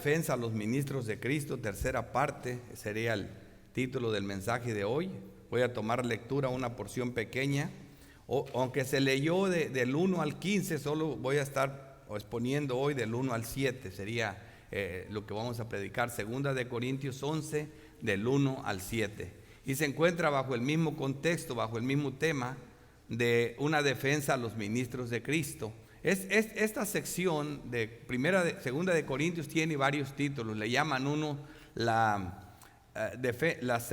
defensa a los ministros de Cristo, tercera parte, sería el título del mensaje de hoy. Voy a tomar lectura una porción pequeña, aunque se leyó del 1 al 15, solo voy a estar exponiendo hoy del 1 al 7, sería lo que vamos a predicar, 2 de Corintios 11, del 1 al 7. Y se encuentra bajo el mismo contexto, bajo el mismo tema de una defensa a los ministros de Cristo. Esta sección de segunda de Corintios tiene varios títulos. Le llaman uno las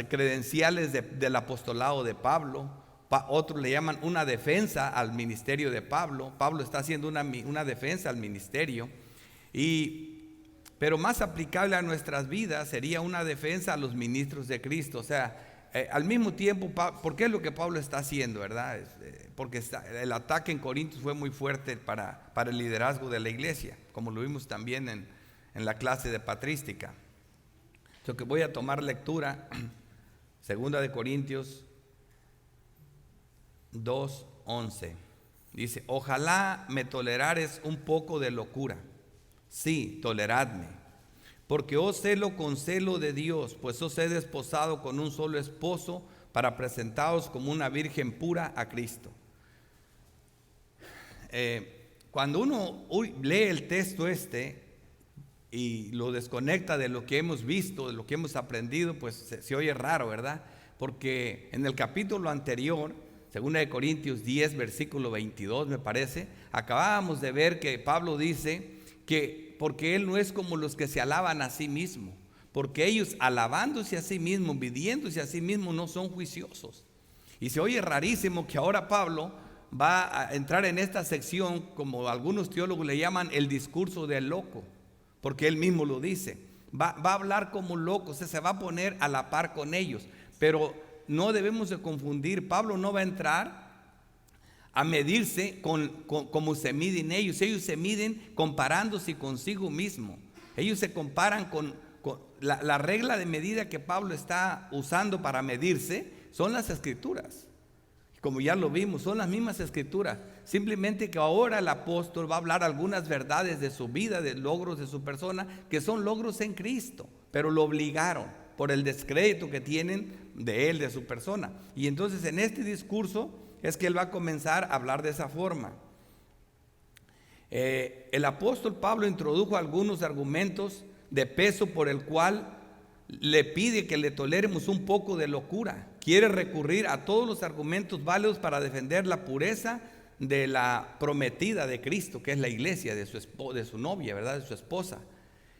credenciales del apostolado de Pablo. Otros le llaman una defensa al ministerio de Pablo. Pablo está haciendo una defensa al ministerio. Pero más aplicable a nuestras vidas sería una defensa a los ministros de Cristo. O sea, al mismo tiempo, ¿por qué es lo que Pablo está haciendo, verdad? Porque el ataque en Corintios fue muy fuerte para el liderazgo de la iglesia, como lo vimos también en la clase de patrística. Entonces, que voy a tomar lectura, 2 de Corintios 2:11. Dice: ojalá me tolerares un poco de locura. Sí, toleradme, porque os celo con celo de Dios, pues os he desposado con un solo esposo para presentaros como una virgen pura a Cristo. Cuando uno lee el texto y lo desconecta de lo que hemos visto, de lo que hemos aprendido, pues se oye raro, ¿verdad? Porque en el capítulo anterior, 2 de Corintios 10, versículo 22, me parece, acabábamos de ver que Pablo dice que porque él no es como los que se alaban a sí mismo, porque ellos alabándose a sí mismos, midiéndose a sí mismos, no son juiciosos. Y se oye rarísimo que ahora Pablo va a entrar en esta sección, como algunos teólogos le llaman, el discurso del loco, porque él mismo lo dice. Va a hablar como loco, se va a poner a la par con ellos, pero no debemos de confundir. Pablo no va a entrar a medirse como se miden ellos. Ellos se miden comparándose consigo mismo. Ellos se comparan con la regla de medida que Pablo está usando para medirse, son las escrituras. Como ya lo vimos, son las mismas escrituras. Simplemente que ahora el apóstol va a hablar algunas verdades de su vida, de logros de su persona, que son logros en Cristo, pero lo obligaron por el descrédito que tienen de él, de su persona. Y entonces en este discurso es que él va a comenzar a hablar de esa forma. El apóstol Pablo introdujo algunos argumentos de peso por el cual le pide que le toleremos un poco de locura. Quiere recurrir a todos los argumentos válidos para defender la pureza de la prometida de Cristo, que es la iglesia, de su novia, ¿verdad? De su esposa.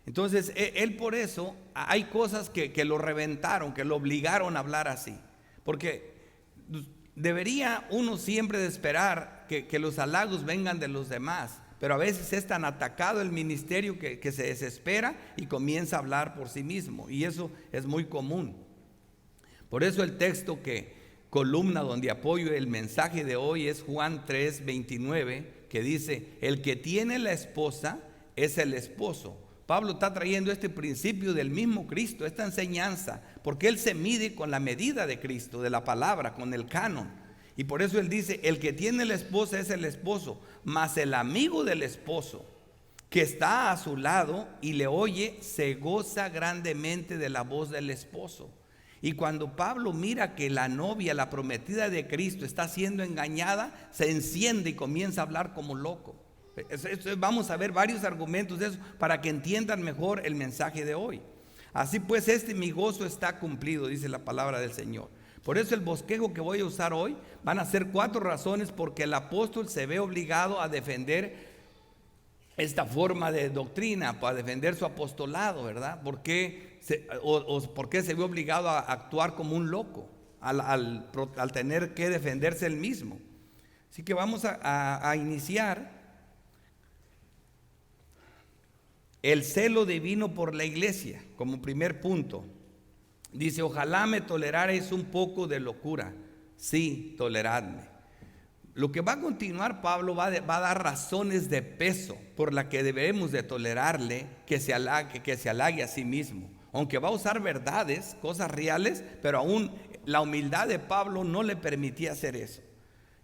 Entonces, él por eso, hay cosas que lo reventaron, que lo obligaron a hablar así. Porque debería uno siempre de esperar que los halagos vengan de los demás, pero a veces es tan atacado el ministerio que se desespera y comienza a hablar por sí mismo, y eso es muy común. Por eso el texto columna donde apoyo el mensaje de hoy es Juan 3:29, que dice: el que tiene la esposa es el esposo. Pablo está trayendo este principio del mismo Cristo, esta enseñanza, porque él se mide con la medida de Cristo, de la palabra, con el canon. Y por eso él dice: el que tiene la esposa es el esposo, mas el amigo del esposo que está a su lado y le oye, se goza grandemente de la voz del esposo. Y cuando Pablo mira que la novia, la prometida de Cristo, está siendo engañada, se enciende y comienza a hablar como loco. Vamos a ver varios argumentos de eso para que entiendan mejor el mensaje de hoy. Así pues, mi gozo está cumplido, dice la palabra del Señor. Por eso el bosquejo que voy a usar hoy van a ser 4 razones porque el apóstol se ve obligado a defender esta forma de doctrina, para defender su apostolado, ¿verdad? ¿Por qué se ve obligado a actuar como un loco al tener que defenderse él mismo? Así que vamos a iniciar. El celo divino por la iglesia, como primer punto. Dice: ojalá me tolerarais un poco de locura. Sí, toleradme. Lo que va a continuar Pablo va a dar razones de peso por las que debemos de tolerarle que se halague a sí mismo. Aunque va a usar verdades, cosas reales, pero aún la humildad de Pablo no le permitía hacer eso.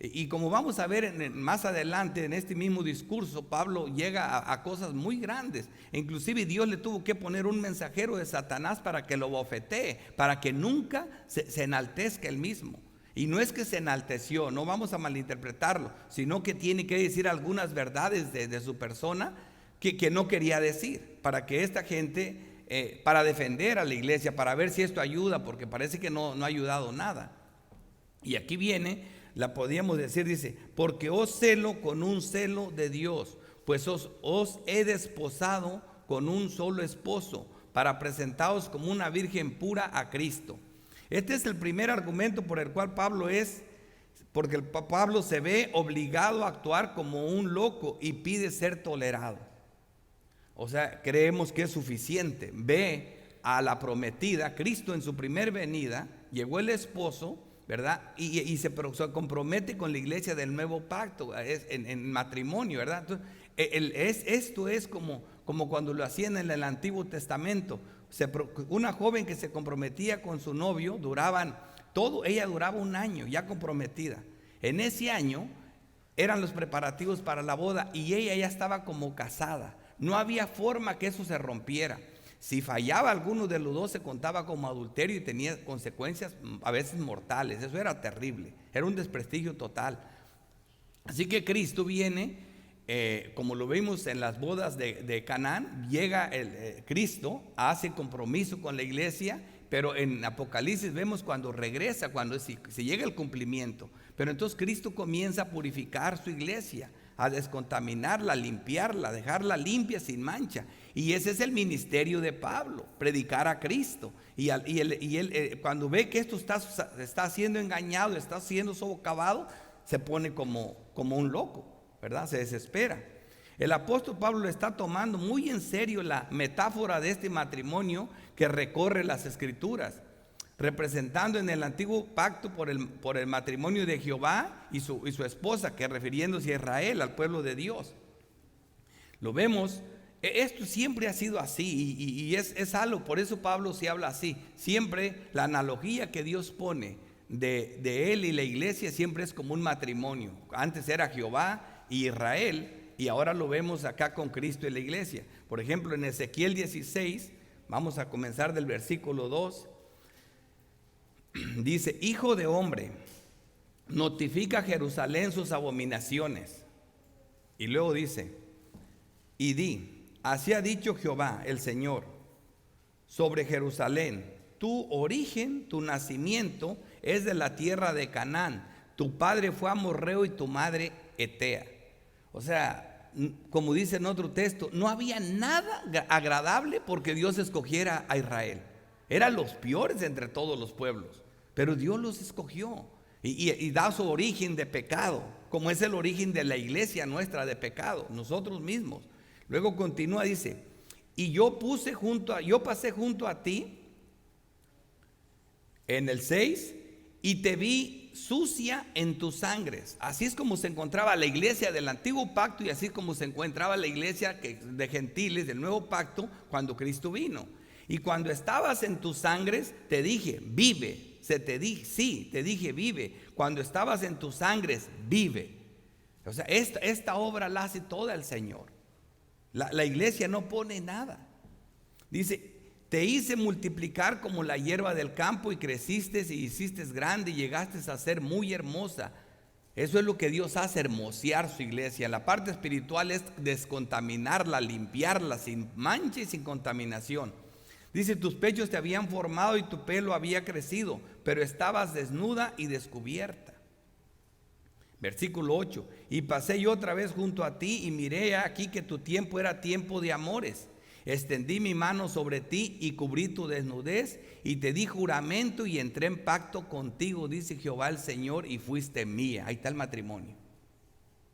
Y como vamos a ver más adelante en este mismo discurso, Pablo llega a cosas muy grandes. Inclusive Dios le tuvo que poner un mensajero de Satanás para que lo bofetee, para que nunca se enaltezca él mismo. Y no es que se enalteció, no vamos a malinterpretarlo, sino que tiene que decir algunas verdades de su persona que no quería decir, para que esta gente, para defender a la iglesia, para ver si esto ayuda, porque parece que no ha ayudado nada. Y aquí viene, la podríamos decir, dice, porque os celo con un celo de Dios, pues os he desposado con un solo esposo, para presentaros como una virgen pura a Cristo. Este es el primer argumento por el cual porque Pablo se ve obligado a actuar como un loco y pide ser tolerado. O sea, creemos que es suficiente. Ve a la prometida, Cristo en su primer venida, llegó el esposo, ¿verdad? Y se compromete con la iglesia del nuevo pacto, en matrimonio, ¿verdad? Entonces, esto es como cuando lo hacían en el Antiguo Testamento. Una joven que se comprometía con su novio, ella duraba un año ya comprometida. En ese año eran los preparativos para la boda y ella ya estaba como casada. No había forma que eso se rompiera. Si fallaba alguno de los dos, se contaba como adulterio y tenía consecuencias a veces mortales. Eso era terrible, era un desprestigio total. Así que Cristo viene, como lo vimos en las bodas de Canaán, llega Cristo, hace compromiso con la iglesia, pero en Apocalipsis vemos cuando regresa, cuando se llega el cumplimiento. Pero entonces Cristo comienza a purificar su iglesia, a descontaminarla, a limpiarla, a dejarla limpia, sin mancha. Y ese es el ministerio de Pablo, predicar a Cristo. Y él cuando ve que esto está siendo engañado, está siendo socavado, se pone como un loco, ¿verdad? Se desespera. El apóstol Pablo está tomando muy en serio la metáfora de este matrimonio que recorre las escrituras, representando en el antiguo pacto por el matrimonio de Jehová y su esposa, que refiriéndose a Israel, al pueblo de Dios. Lo vemos, esto siempre ha sido así y es algo, por eso Pablo se habla así. Siempre la analogía que Dios pone de él y la iglesia siempre es como un matrimonio. Antes era Jehová y Israel, y ahora lo vemos acá con Cristo y la iglesia. Por ejemplo, en Ezequiel 16, vamos a comenzar del versículo 2. Dice: hijo de hombre, notifica a Jerusalén sus abominaciones. Y luego dice: y di, así ha dicho Jehová el Señor sobre Jerusalén: tu origen, tu nacimiento es de la tierra de Canaán, tu padre fue amorreo y tu madre etea. O sea, como dice en otro texto, no había nada agradable porque Dios escogiera a Israel. Eran los peores entre todos los pueblos, pero Dios los escogió y da su origen de pecado, como es el origen de la iglesia nuestra de pecado, nosotros mismos. Luego continúa, dice: y yo pasé junto a ti, en el 6, y te vi sucia en tus sangres. Así es como se encontraba la iglesia del antiguo pacto y así es como se encontraba la iglesia de gentiles del nuevo pacto cuando Cristo vino. Y cuando estabas en tus sangres, te dije, vive. Te dije, vive. Cuando estabas en tus sangres, vive. O sea, esta obra la hace toda el Señor. La iglesia no pone nada. Dice: te hice multiplicar como la hierba del campo y creciste y hiciste grande y llegaste a ser muy hermosa. Eso es lo que Dios hace, hermosear su iglesia. La parte espiritual es descontaminarla, limpiarla sin mancha y sin contaminación. Dice: tus pechos te habían formado y tu pelo había crecido, pero estabas desnuda y descubierta. Versículo 8: y pasé yo otra vez junto a ti y miré aquí que tu tiempo era tiempo de amores. Extendí mi mano sobre ti y cubrí tu desnudez y te di juramento y entré en pacto contigo, dice Jehová el Señor, y fuiste mía. Ahí está el matrimonio.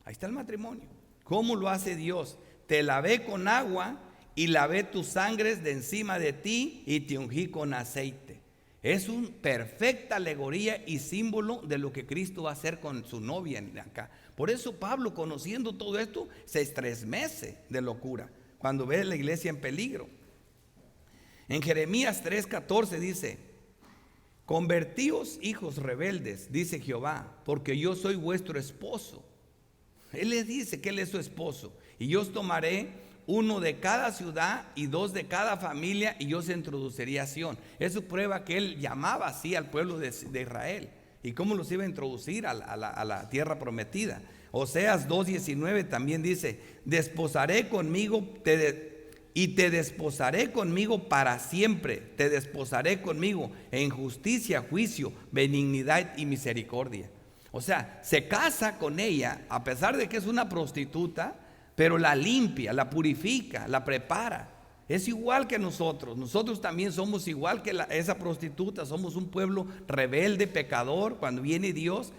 Ahí está el matrimonio. ¿Cómo lo hace Dios? Te lavé con agua y lavé tus sangres de encima de ti y te ungí con aceite. Es una perfecta alegoría y símbolo de lo que Cristo va a hacer con su novia acá. Por eso Pablo, conociendo todo esto, se estremece de locura cuando ve a la iglesia en peligro. En Jeremías 3:14 dice: convertíos, hijos rebeldes, dice Jehová, porque yo soy vuestro esposo. Él les dice que Él es su esposo. Y yo os tomaré uno de cada ciudad y dos de cada familia, y yo os introduciría a Sión. Eso prueba que Él llamaba así al pueblo de Israel. ¿Y cómo los iba a introducir a la tierra prometida? Oseas 2:19 también dice: desposaré conmigo, te desposaré conmigo para siempre, te desposaré conmigo en justicia, juicio, benignidad y misericordia. O sea, se casa con ella a pesar de que es una prostituta, pero la limpia, la purifica, la prepara. Es igual que nosotros también somos igual que esa prostituta, somos un pueblo rebelde, pecador, cuando viene Dios,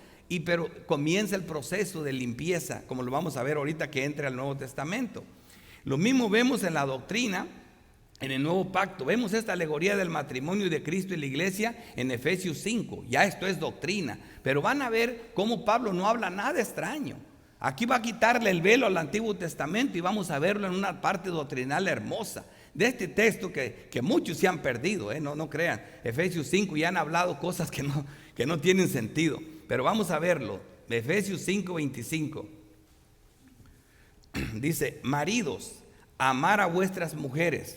pero comienza el proceso de limpieza, como lo vamos a ver ahorita que entre al Nuevo Testamento. Lo mismo vemos en la doctrina, en el Nuevo Pacto. Vemos esta alegoría del matrimonio de Cristo y la iglesia en Efesios 5. Ya esto es doctrina, pero van a ver cómo Pablo no habla nada extraño. Aquí va a quitarle el velo al Antiguo Testamento y vamos a verlo en una parte doctrinal hermosa de este texto que muchos se han perdido, no crean. Efesios 5 ya han hablado cosas que no tienen sentido, pero vamos a verlo. Efesios 5:25 dice: maridos, amar a vuestras mujeres.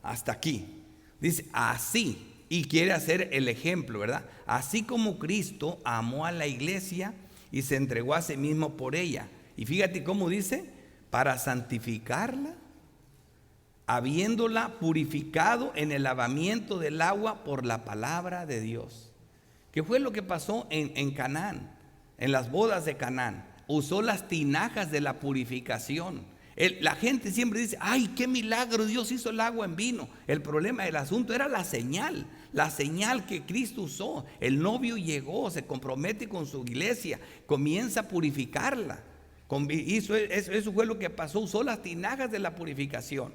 Hasta aquí dice así, y quiere hacer el ejemplo, ¿verdad? Así como Cristo amó a la iglesia y se entregó a sí mismo por ella. Y fíjate cómo dice: para santificarla, habiéndola purificado en el lavamiento del agua por la palabra de Dios. ¿Qué fue lo que pasó en Canaán? En las bodas de Canaán usó las tinajas de la purificación. La gente siempre dice: ay, qué milagro, Dios hizo el agua en vino. El problema del asunto era la señal que Cristo usó. El novio llegó, se compromete con su iglesia, comienza a purificarla. Eso fue lo que pasó, usó las tinajas de la purificación.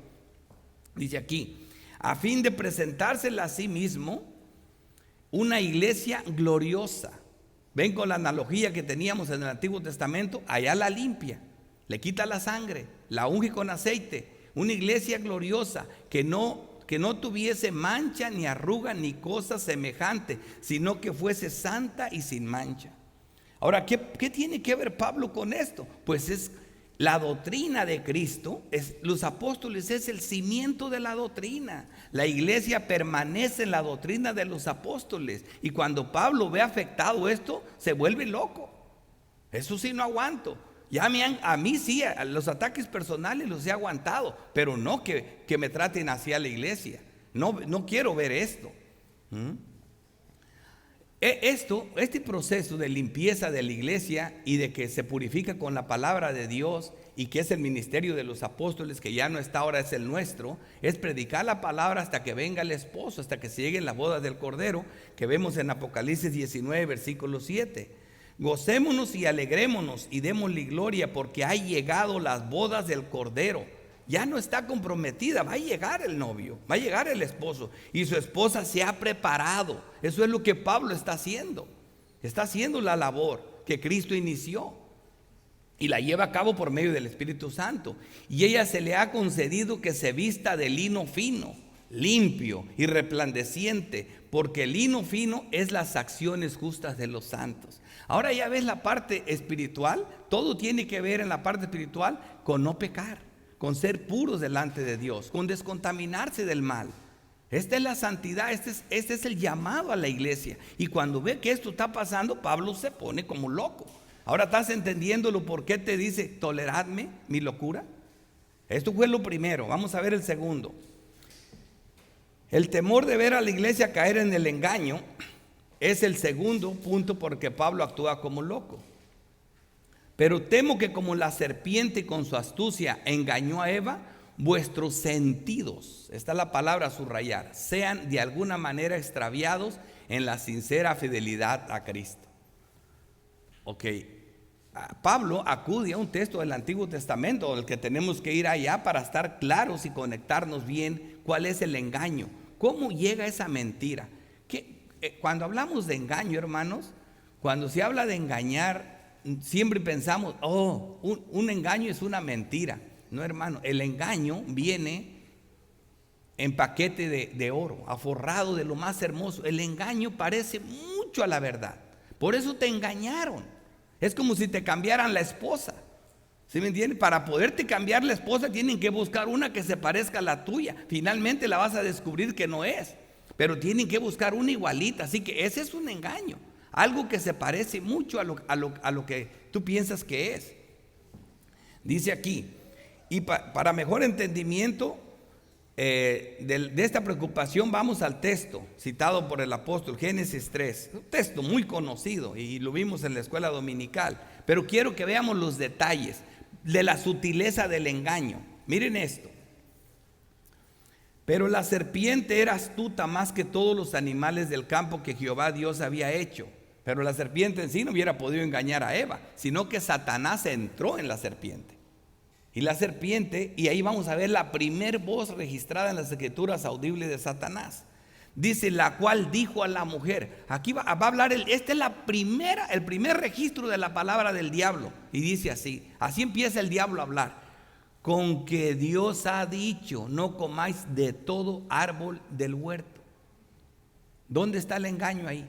Dice aquí: a fin de presentársela a sí mismo una iglesia gloriosa. Ven con la analogía que teníamos en el Antiguo Testamento. Allá la limpia, le quita la sangre, la unge con aceite. Una iglesia gloriosa que no tuviese mancha ni arruga ni cosa semejante, sino que fuese santa y sin mancha. Ahora, ¿qué tiene que ver Pablo con esto? Pues es la doctrina de Cristo. Los apóstoles es el cimiento de la doctrina. La iglesia permanece en la doctrina de los apóstoles. Y cuando Pablo ve afectado esto, se vuelve loco. Eso sí no aguanto. Ya a mí sí, a los ataques personales los he aguantado, pero no que me traten así a la iglesia. No quiero ver esto. Este proceso de limpieza de la iglesia y de que se purifica con la palabra de Dios, y que es el ministerio de los apóstoles, que ya no está ahora, es el nuestro, es predicar la palabra hasta que venga el esposo, hasta que se lleguen las bodas del Cordero, que vemos en Apocalipsis 19, versículo 7. Gocémonos y alegrémonos y démosle gloria, porque ha llegado las bodas del Cordero. Ya no está comprometida, va a llegar el novio, va a llegar el esposo, y su esposa se ha preparado. Eso es lo que Pablo está haciendo la labor que Cristo inició y la lleva a cabo por medio del Espíritu Santo. Y ella se le ha concedido que se vista de lino fino, limpio y resplandeciente, porque el lino fino es las acciones justas de los santos. Ahora ya ves la parte espiritual. Todo tiene que ver en la parte espiritual con no pecar, con ser puros delante de Dios, con descontaminarse del mal. Esta es la santidad, este es el llamado a la iglesia. Y cuando ve que esto está pasando, Pablo se pone como loco. Ahora estás entendiéndolo por qué te dice: toleradme mi locura. Esto fue lo primero. Vamos a ver el segundo. El temor de ver a la iglesia caer en el engaño es el segundo punto porque Pablo actúa como loco. Pero temo que como la serpiente con su astucia engañó a Eva, vuestros sentidos, esta es la palabra a subrayar, sean de alguna manera extraviados en la sincera fidelidad a Cristo. Ok, Pablo acude a un texto del Antiguo Testamento, del que tenemos que ir allá para estar claros y conectarnos bien cuál es el engaño, cómo llega esa mentira. Cuando hablamos de engaño, hermanos, cuando se habla de engañar, siempre pensamos: un engaño es una mentira. No, hermano, el engaño viene en paquete de oro, aforrado de lo más hermoso. El engaño parece mucho a la verdad. Por eso te engañaron. Es como si te cambiaran la esposa. ¿Sí me entiendes? Para poderte cambiar la esposa tienen que buscar una que se parezca a la tuya. Finalmente la vas a descubrir que no es, pero tienen que buscar una igualita. Así que ese es un engaño. Algo que se parece mucho a lo que tú piensas que es. Dice aquí, y para mejor entendimiento de esta preocupación, vamos al texto citado por el apóstol, Génesis 3, un texto muy conocido y lo vimos en la escuela dominical, pero quiero que veamos los detalles de la sutileza del engaño. Miren esto: pero la serpiente era astuta más que todos los animales del campo que Jehová Dios había hecho. Pero la serpiente en sí no hubiera podido engañar a Eva, sino que Satanás entró en la serpiente. Y la serpiente, y ahí vamos a ver la primer voz registrada en las escrituras audible de Satanás. Dice, la cual dijo a la mujer. Aquí va a hablar, este es el primer registro de la palabra del diablo. Y dice así empieza el diablo a hablar. Con que Dios ha dicho, no comáis de todo árbol del huerto. ¿Dónde está el engaño ahí?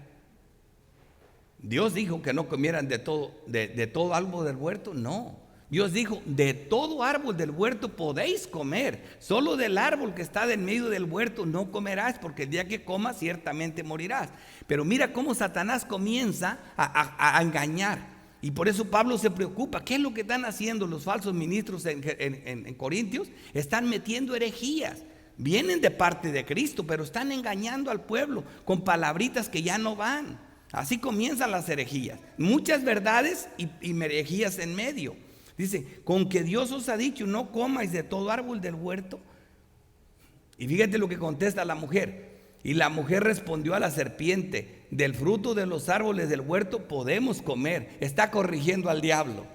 Dios dijo que no comieran de todo árbol del huerto. No, Dios dijo, de todo árbol del huerto podéis comer, solo del árbol que está en medio del huerto no comerás, porque el día que comas ciertamente morirás. Pero mira cómo Satanás comienza a engañar. Y por eso Pablo se preocupa. ¿Qué es lo que están haciendo los falsos ministros en Corintios? Están metiendo herejías. Vienen de parte de Cristo, pero están engañando al pueblo con palabritas que ya no van. Así comienzan las herejías. Muchas verdades y herejías en medio. Dice, con que Dios os ha dicho, no comáis de todo árbol del huerto. Y fíjate lo que contesta la mujer. Y la mujer respondió a la serpiente, del fruto de los árboles del huerto podemos comer. Está corrigiendo al diablo.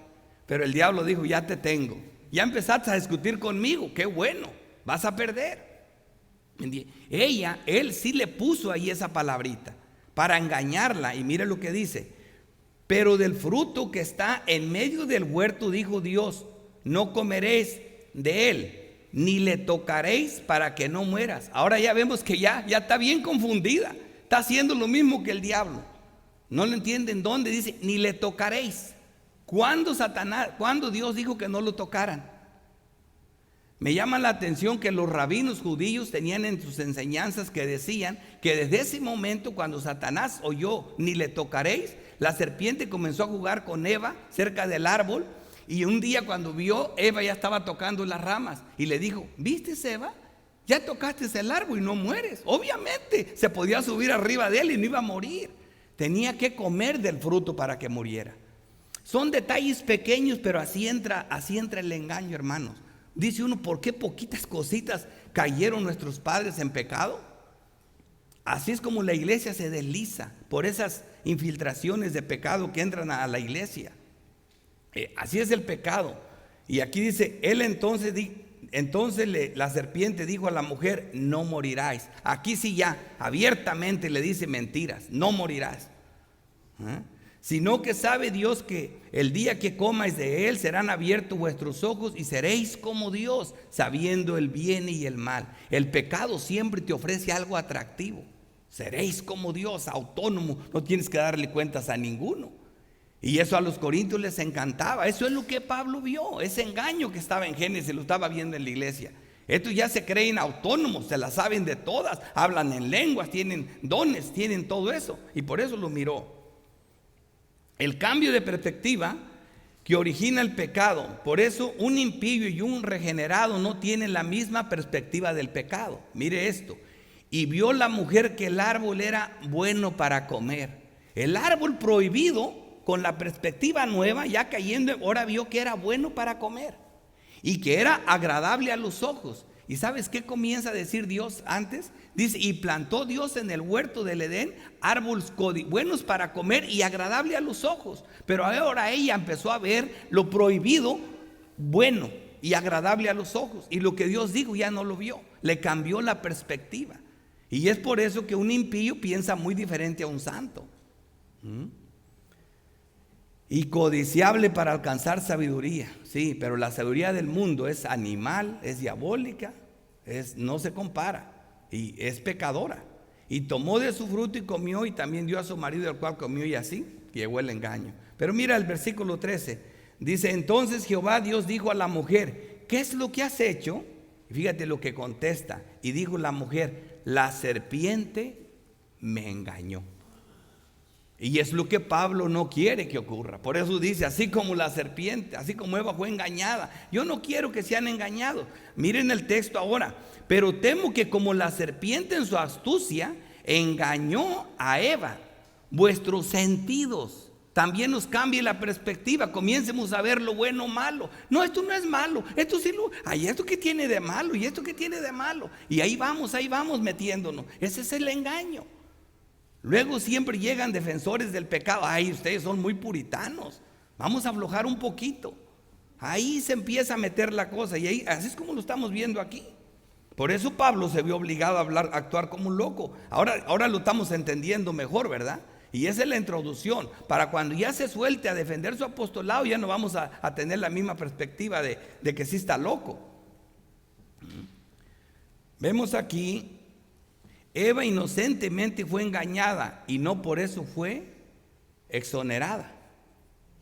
Pero el diablo dijo, ya te tengo. Ya empezaste a discutir conmigo, qué bueno, vas a perder. Él sí le puso ahí esa palabrita para engañarla. Y mire lo que dice. Pero del fruto que está en medio del huerto, dijo Dios, no comeréis de él, ni le tocaréis para que no mueras. Ahora ya vemos que ya está bien confundida. Está haciendo lo mismo que el diablo. No lo entienden dónde dice, ni le tocaréis. ¿Cuándo Dios dijo que no lo tocaran? Me llama la atención que los rabinos judíos tenían en sus enseñanzas que decían que desde ese momento, cuando Satanás oyó, ni le tocaréis, la serpiente comenzó a jugar con Eva cerca del árbol. Y un día cuando vio, Eva ya estaba tocando las ramas y le dijo, ¿viste, Eva? Ya tocaste el árbol y no mueres. Obviamente se podía subir arriba de él y no iba a morir. Tenía que comer del fruto para que muriera. Son detalles pequeños, pero así entra el engaño, hermanos. Dice uno, ¿por qué poquitas cositas cayeron nuestros padres en pecado? Así es como la iglesia se desliza por esas infiltraciones de pecado que entran a la iglesia. Así es el pecado. Y aquí dice, él entonces la serpiente dijo a la mujer, no morirás. Aquí sí ya abiertamente le dice mentiras, no morirás. Sino que sabe Dios que el día que comáis de él serán abiertos vuestros ojos y seréis como Dios, sabiendo el bien y el mal. El pecado siempre te ofrece algo atractivo. Seréis como Dios, autónomo, no tienes que darle cuentas a ninguno. Y eso a los corintios les encantaba. Eso es lo que Pablo vio, ese engaño que estaba en Génesis, lo estaba viendo en la iglesia. Estos ya se creen autónomos, se la saben de todas, hablan en lenguas, tienen dones, tienen todo eso. Y por eso lo miró. El cambio de perspectiva que origina el pecado. Por eso un impío y un regenerado no tienen la misma perspectiva del pecado. Mire esto. Y vio la mujer que el árbol era bueno para comer. El árbol prohibido, con la perspectiva nueva, ya cayendo, ahora vio que era bueno para comer y que era agradable a los ojos. ¿Y sabes qué comienza a decir Dios antes? Dice, y plantó Dios en el huerto del Edén árboles buenos para comer y agradable a los ojos. Pero ahora ella empezó a ver lo prohibido bueno y agradable a los ojos. Y lo que Dios dijo ya no lo vio, le cambió la perspectiva. Y es por eso que un impío piensa muy diferente a un santo. Y codiciable para alcanzar sabiduría. Sí, pero la sabiduría del mundo es animal, es diabólica, no se compara y es pecadora. Y tomó de su fruto y comió, y también dio a su marido, el cual comió, y así llegó el engaño. Pero mira el versículo 13, dice: entonces Jehová Dios dijo a la mujer: ¿qué es lo que has hecho? Y fíjate lo que contesta. Y dijo la mujer: la serpiente me engañó. Y es lo que Pablo no quiere que ocurra. Por eso dice: así como la serpiente, así como Eva fue engañada. Yo no quiero que sean engañados. Miren el texto ahora: pero temo que como la serpiente en su astucia engañó a Eva, vuestros sentidos también nos cambie la perspectiva. Comiencemos a ver lo bueno o malo. No, esto no es malo, esto sí lo, ay, esto que tiene de malo, y esto que tiene de malo. Y ahí vamos metiéndonos. Ese es el engaño. Luego siempre llegan defensores del pecado: ay, ustedes son muy puritanos, vamos a aflojar un poquito. Ahí se empieza a meter la cosa, y ahí, así es como lo estamos viendo aquí. Por eso Pablo se vio obligado a actuar como un loco. Ahora lo estamos entendiendo mejor, ¿verdad? Y esa es la introducción. Para cuando ya se suelte a defender su apostolado, ya no vamos a tener la misma perspectiva de que sí está loco. Vemos aquí: Eva inocentemente fue engañada y no por eso fue exonerada.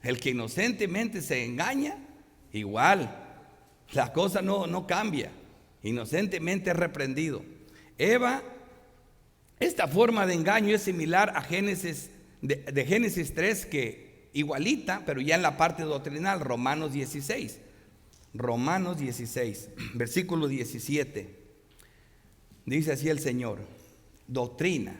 El que inocentemente se engaña, igual, la cosa no cambia. Inocentemente es reprendido. Esta forma de engaño es similar a Génesis, de Génesis 3, que igualita, pero ya en la parte doctrinal. Romanos 16, versículo 17. Dice así el Señor: doctrina.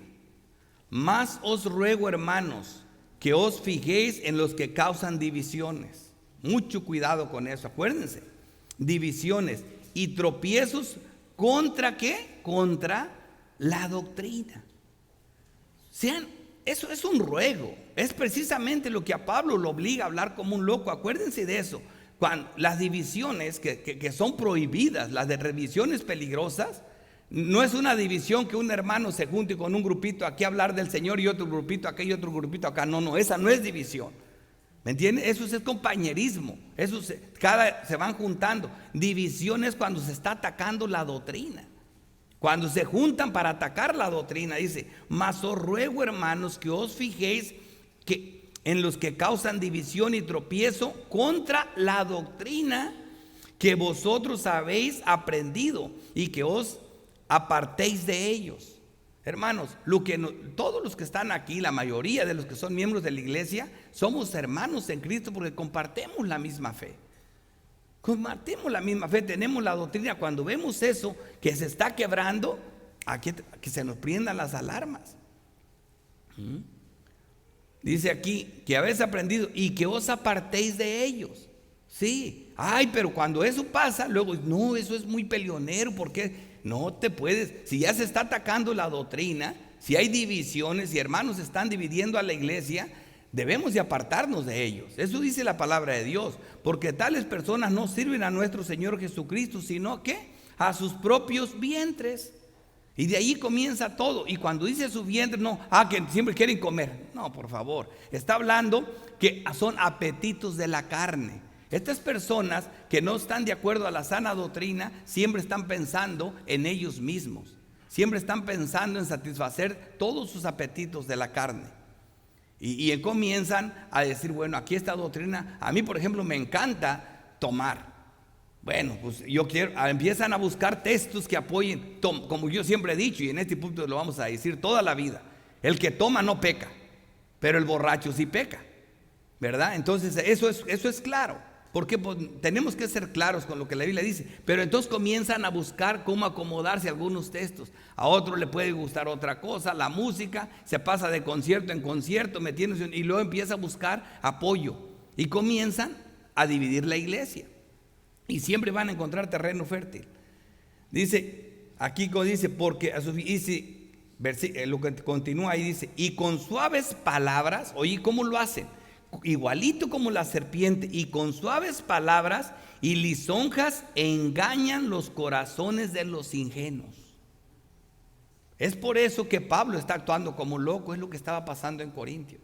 Más os ruego, hermanos, que os fijéis en los que causan divisiones. Mucho cuidado con eso, acuérdense. Divisiones y tropiezos, ¿contra qué? Contra la doctrina. Eso es un ruego. Es precisamente lo que a Pablo lo obliga a hablar como un loco. Acuérdense de eso. Cuando las divisiones que son prohibidas, las de revisiones peligrosas, no es una división que un hermano se junte con un grupito aquí a hablar del Señor y otro grupito acá y otro grupito acá. No, esa no es división. ¿Me entiendes? Eso es compañerismo. Se van juntando. División es cuando se está atacando la doctrina. Cuando se juntan para atacar la doctrina, dice: mas os ruego, hermanos, que os fijéis en los que causan división y tropiezo contra la doctrina que vosotros habéis aprendido, y que os apartéis de ellos. Hermanos, todos los que están aquí, la mayoría de los que son miembros de la iglesia, somos hermanos en Cristo porque compartimos la misma fe. Compartimos la misma fe, tenemos la doctrina. Cuando vemos eso que se está quebrando, que se nos prendan las alarmas. Dice aquí que habéis aprendido y que os apartéis de ellos. Sí, pero cuando eso pasa, luego, no, eso es muy peleonero, porque no te puedes, si ya se está atacando la doctrina, si hay divisiones, si hermanos están dividiendo a la iglesia, debemos de apartarnos de ellos. Eso dice la palabra de Dios, porque tales personas no sirven a nuestro Señor Jesucristo, sino que a sus propios vientres. Y de ahí comienza todo. Y cuando dice su vientre, que siempre quieren comer. No, por favor, está hablando que son apetitos de la carne. Estas personas que no están de acuerdo a la sana doctrina siempre están pensando en ellos mismos, siempre están pensando en satisfacer todos sus apetitos de la carne. Y comienzan a decir: bueno, aquí esta doctrina, a mí por ejemplo me encanta tomar. Bueno, pues empiezan a buscar textos que apoyen, como yo siempre he dicho, y en este punto lo vamos a decir toda la vida: el que toma no peca, pero el borracho sí peca, ¿verdad? Entonces eso es claro. Porque tenemos que ser claros con lo que la Biblia dice. Pero entonces comienzan a buscar cómo acomodarse a algunos textos. A otro le puede gustar otra cosa. La música se pasa de concierto en concierto, metiéndose, y luego empieza a buscar apoyo. Y comienzan a dividir la iglesia. Y siempre van a encontrar terreno fértil. Dice, aquí dice, porque lo que continúa ahí dice: y con suaves palabras, oye, ¿cómo lo hacen? Igualito como la serpiente, y con suaves palabras y lisonjas engañan los corazones de los ingenuos. Es por eso que Pablo está actuando como loco. Es lo que estaba pasando en Corintios.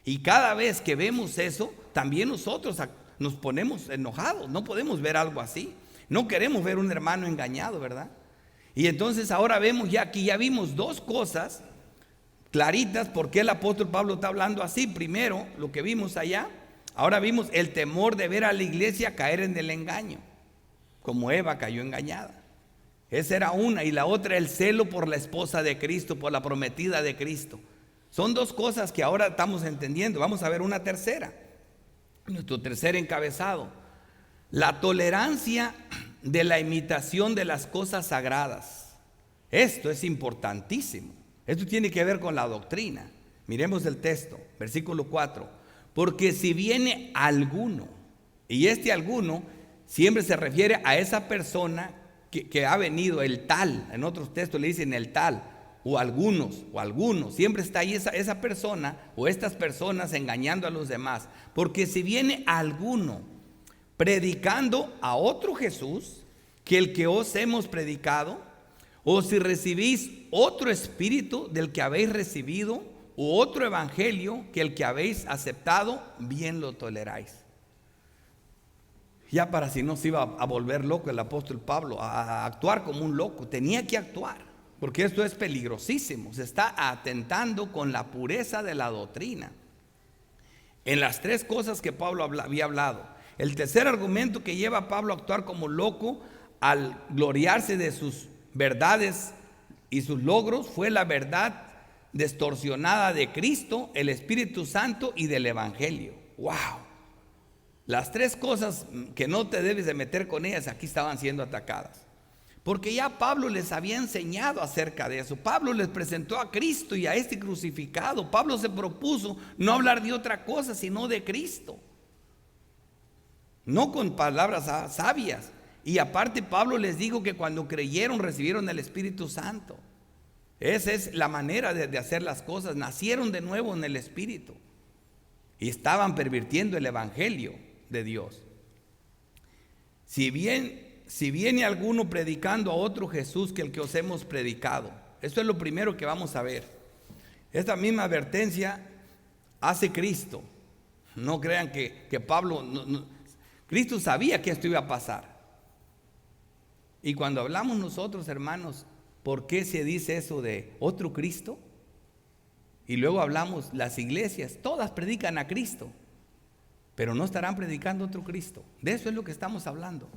Y cada vez que vemos eso, también nosotros nos ponemos enojados. No podemos ver algo así. No queremos ver un hermano engañado, ¿verdad? Y entonces ahora vemos ya vimos dos cosas claritas por qué el apóstol Pablo está hablando así. Primero, lo que vimos allá, ahora vimos el temor de ver a la iglesia caer en el engaño, como Eva cayó engañada. Esa era una, y la otra el celo por la esposa de Cristo, por la prometida de Cristo. Son dos cosas que ahora estamos entendiendo. Vamos a ver una tercera, nuestro tercer encabezado: la tolerancia de la imitación de las cosas sagradas. Esto es importantísimo. Esto tiene que ver con la doctrina. Miremos el texto, versículo 4. Porque si viene alguno, y este alguno siempre se refiere a esa persona que ha venido, el tal. En otros textos le dicen el tal, o algunos, siempre está ahí esa persona o estas personas engañando a los demás. Porque si viene alguno predicando a otro Jesús que el que os hemos predicado, o si recibís otro espíritu del que habéis recibido, u otro evangelio que el que habéis aceptado, bien lo toleráis. Ya para si no se iba a volver loco el apóstol Pablo, a actuar como un loco, tenía que actuar, porque esto es peligrosísimo. Se está atentando con la pureza de la doctrina en las tres cosas que Pablo había hablado. El tercer argumento que lleva a Pablo a actuar como loco al gloriarse de sus verdades y sus logros fue la verdad distorsionada de Cristo, el Espíritu Santo y del Evangelio. ¡Wow! Las tres cosas que no te debes de meter con ellas aquí estaban siendo atacadas, porque ya Pablo les había enseñado acerca de eso. Pablo les presentó a Cristo y a este crucificado. Pablo se propuso no hablar de otra cosa sino de Cristo, no con palabras sabias. Y aparte Pablo les dijo que cuando creyeron recibieron el Espíritu Santo. Esa es la manera de hacer las cosas. Nacieron de nuevo en el Espíritu y estaban pervirtiendo el Evangelio de Dios. Si viene alguno predicando a otro Jesús que el que os hemos predicado. Esto es lo primero que vamos a ver. Esta misma advertencia hace Cristo. No crean que Pablo Cristo sabía que esto iba a pasar. Y cuando hablamos nosotros, hermanos, ¿por qué se dice eso de otro Cristo? Y luego hablamos, las iglesias, todas predican a Cristo, pero no estarán predicando otro Cristo. De eso es lo que estamos hablando.